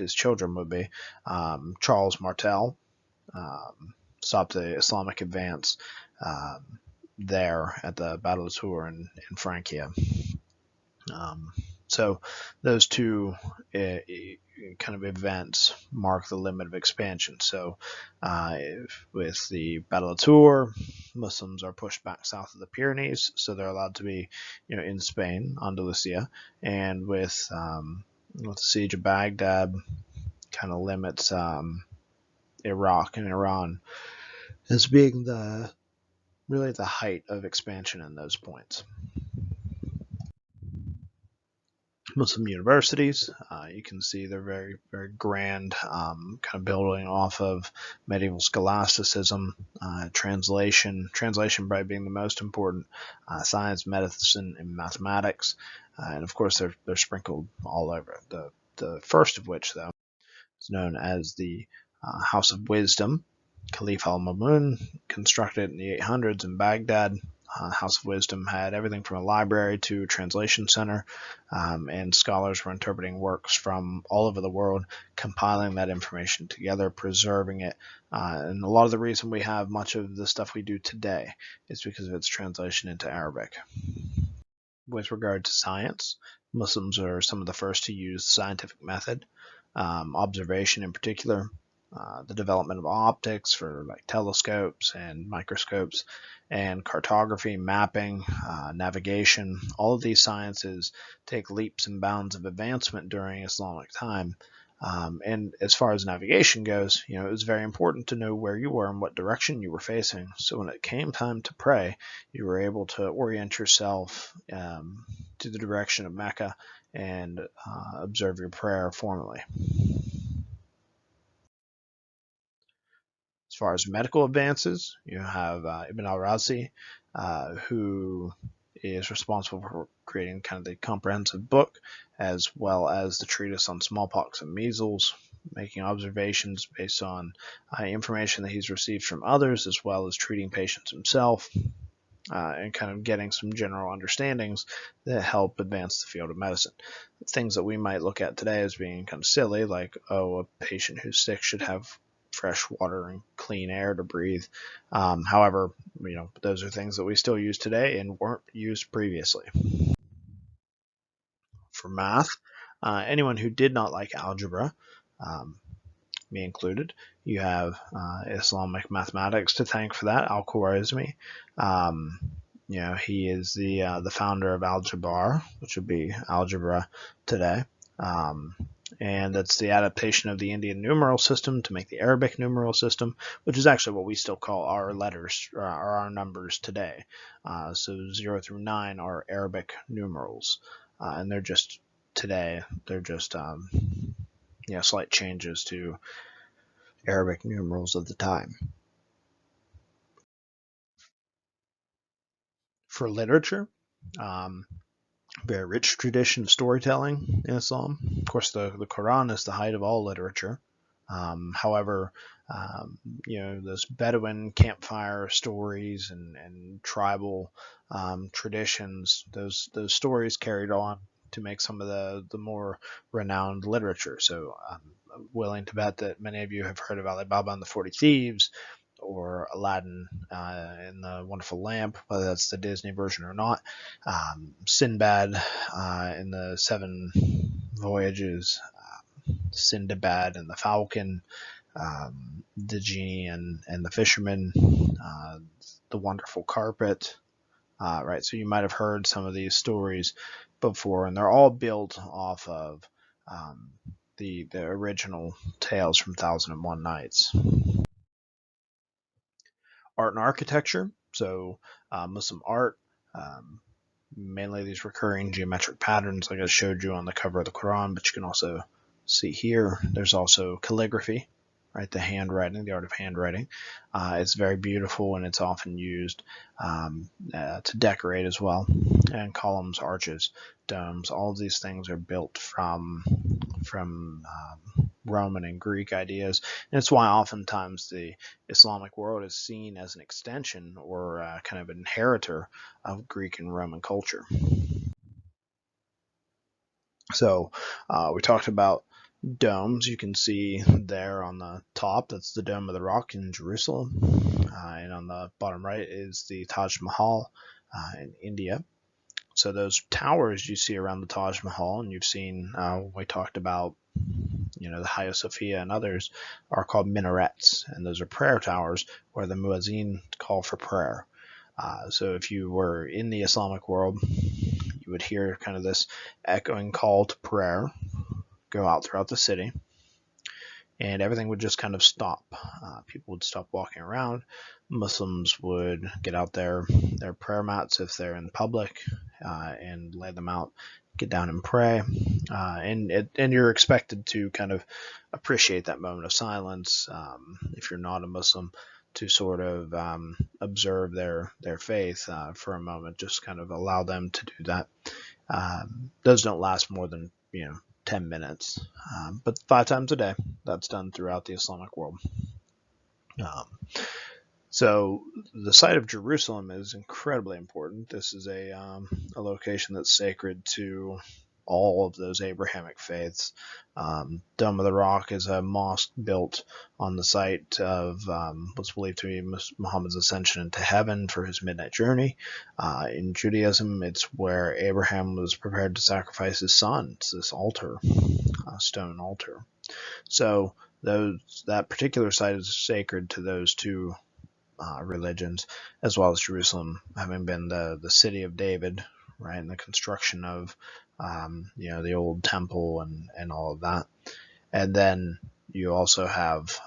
children would be. Charles Martel stopped the Islamic advance there at the Battle of Tours in Francia. So those two kind of events mark the limit of expansion. So with the Battle of Tours, Muslims are pushed back south of the Pyrenees, so they're allowed to be, in Spain, Andalusia, and with the siege of Baghdad, kind of limits Iraq and Iran as being really the height of expansion in those points. Muslim universities, you can see they're very, very grand, kind of building off of medieval scholasticism, translation probably being the most important, science, medicine, and mathematics, and of course they're sprinkled all over. The first of which, though, is known as the House of Wisdom. Caliph al-Mamun constructed it in the 800s in Baghdad. House of Wisdom had everything from a library to a translation center, and scholars were interpreting works from all over the world, compiling that information together, preserving it. And a lot of the reason we have much of the stuff we do today is because of its translation into Arabic. With regard to science, Muslims are some of the first to use the scientific method, observation in particular, the development of optics for like telescopes and microscopes, and cartography, mapping, navigation. All of these sciences take leaps and bounds of advancement during Islamic time. And as far as navigation goes, it was very important to know where you were and what direction you were facing. So when it came time to pray, you were able to orient yourself to the direction of Mecca and observe your prayer formally. As far as medical advances, you have Ibn al-Razi, who is responsible for creating kind of the comprehensive book, as well as the treatise on smallpox and measles, making observations based on information that he's received from others, as well as treating patients himself. and kind of getting some general understandings that help advance the field of medicine. Things that we might look at today as being kind of silly, like, oh, a patient who's sick should have fresh water and clean air to breathe. However, those are things that we still use today and weren't used previously. For math, anyone who did not like algebra, me included, you have Islamic mathematics to thank for that. Al-Khwarizmi, he is the founder of algebra, which would be algebra today. And that's the adaptation of the Indian numeral system to make the Arabic numeral system, which is actually what we still call our letters or our numbers today. So 0 through 9 are Arabic numerals, and they're just slight changes to Arabic numerals of the time. For literature, very rich tradition of storytelling in Islam. Of course, the Quran is the height of all literature. However, those Bedouin campfire stories and tribal traditions, those stories carried on to make some of the more renowned literature. So I'm willing to bet that many of you have heard of Alibaba and the 40 Thieves, or Aladdin in the Wonderful Lamp, whether that's the Disney version or not. Sinbad in the Seven Voyages, Sindbad and the Falcon, the Genie and the Fisherman, the Wonderful Carpet. Right, so you might have heard some of these stories before, and they're all built off of the original tales from Thousand and One Nights. Art and architecture. So Muslim art, mainly these recurring geometric patterns like I showed you on the cover of the Quran, but you can also see here, there's also calligraphy, right? The handwriting, the art of handwriting. It's very beautiful and it's often used to decorate as well. And columns, arches, domes, all of these things are built from Roman and Greek ideas. And it's why oftentimes the Islamic world is seen as an extension or kind of an inheritor of Greek and Roman culture. So we talked about domes. You can see there on the top, that's the Dome of the Rock in Jerusalem. And on the bottom right is the Taj Mahal in India. So those towers you see around the Taj Mahal, and you've seen, we talked about, the Hagia Sophia and others, are called minarets, and those are prayer towers where the muezzin call for prayer. So if you were in the Islamic world, you would hear kind of this echoing call to prayer go out throughout the city, and everything would just kind of stop. People would stop walking around. Muslims would get out their prayer mats if they're in public and lay them out, get down and pray. And you're expected to kind of appreciate that moment of silence if you're not a Muslim, to sort of observe their faith for a moment, just kind of allow them to do that. Those don't last more than 10 minutes, but 5 times a day. That's done throughout the Islamic world. So the site of Jerusalem is incredibly important. This is a location that's sacred to all of those Abrahamic faiths. Dome of the Rock is a mosque built on the site of what's believed to be Muhammad's ascension into heaven for his midnight journey. In Judaism, it's where Abraham was prepared to sacrifice his son. It's this altar, a stone altar. So that particular site is sacred to those two religions, as well as Jerusalem having been the city of David, right, and the construction of the old temple and all of that. And then you also have,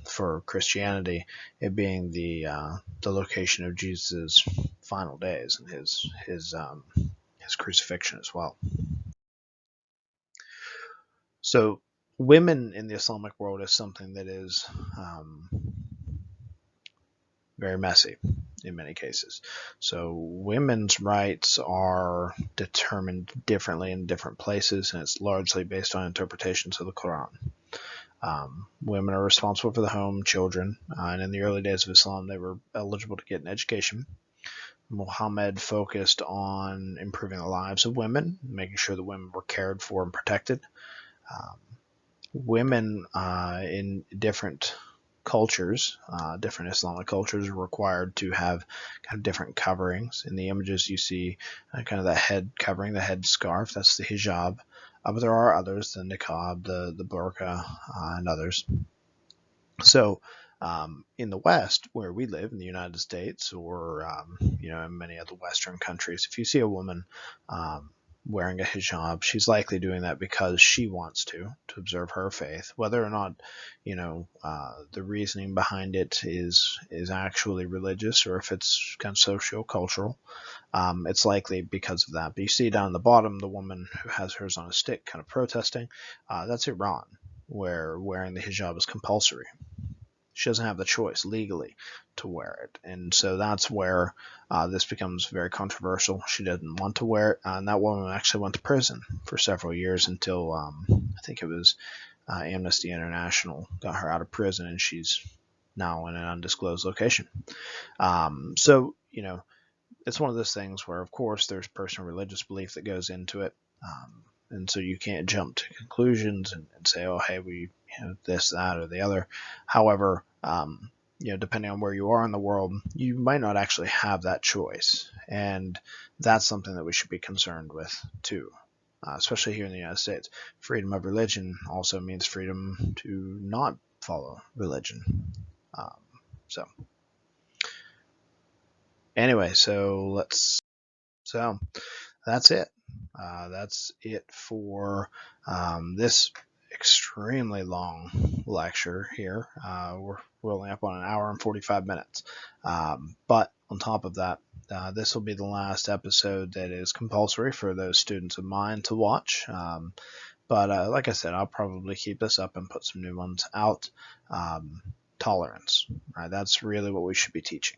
for Christianity, it being the location of Jesus' final days and his crucifixion as well. So women in the Islamic world is something that is very messy in many cases. So women's rights are determined differently in different places, and it's largely based on interpretations of the Quran. Women are responsible for the home, children, and in the early days of Islam, they were eligible to get an education. Muhammad focused on improving the lives of women, making sure that women were cared for and protected. Um, Women in different cultures, different Islamic cultures, are required to have kind of different coverings. In the images, you see kind of the head covering, the head scarf. That's the hijab. But there are others, the niqab, the burqa, and others. So, in the West, where we live in the United States, or in many other Western countries, if you see a woman wearing a hijab, she's likely doing that because she wants to observe her faith. Whether or not, the reasoning behind it is actually religious, or if it's kind of socio-cultural, it's likely because of that. But you see down the bottom, the woman who has hers on a stick, kind of protesting. That's Iran, where wearing the hijab is compulsory. She doesn't have the choice legally to wear it. And so that's where this becomes very controversial. She didn't want to wear it, and that woman actually went to prison for several years until I think it was Amnesty International got her out of prison, and she's now in an undisclosed location. So, it's one of those things where, of course, there's personal religious belief that goes into it. And so you can't jump to conclusions and say, oh, hey, we this, that, or the other. However, depending on where you are in the world, you might not actually have that choice. And that's something that we should be concerned with, too, especially here in the United States. Freedom of religion also means freedom to not follow religion. So anyway, so that's it. That's it for this extremely long lecture here. We're rolling up on an hour and 45 minutes. But on top of that, this will be the last episode that is compulsory for those students of mine to watch. But like I said, I'll probably keep this up and put some new ones out. Tolerance, right? That's really what we should be teaching.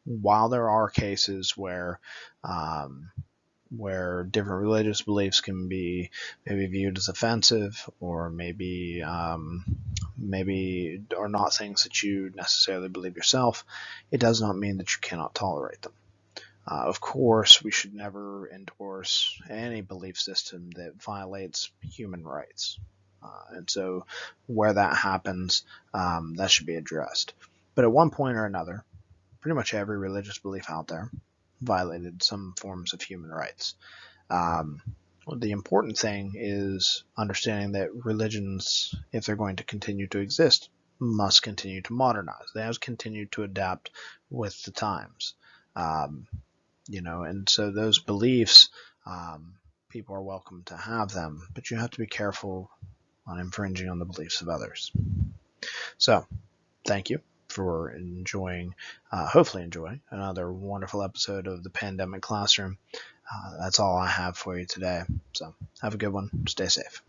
While there are cases where different religious beliefs can be maybe viewed as offensive, or maybe are not things that you necessarily believe yourself, it does not mean that you cannot tolerate them. Of course, we should never endorse any belief system that violates human rights. And so where that happens, that should be addressed. But at one point or another, pretty much every religious belief out there violated some forms of human rights. The important thing is understanding that religions, if they're going to continue to exist, must continue to modernize. They have continued to adapt with the times. And so those beliefs, people are welcome to have them, but you have to be careful on infringing on the beliefs of others. So, thank you for hopefully enjoying another wonderful episode of the Pandemic Classroom. That's all I have for you today. So have a good one. Stay safe.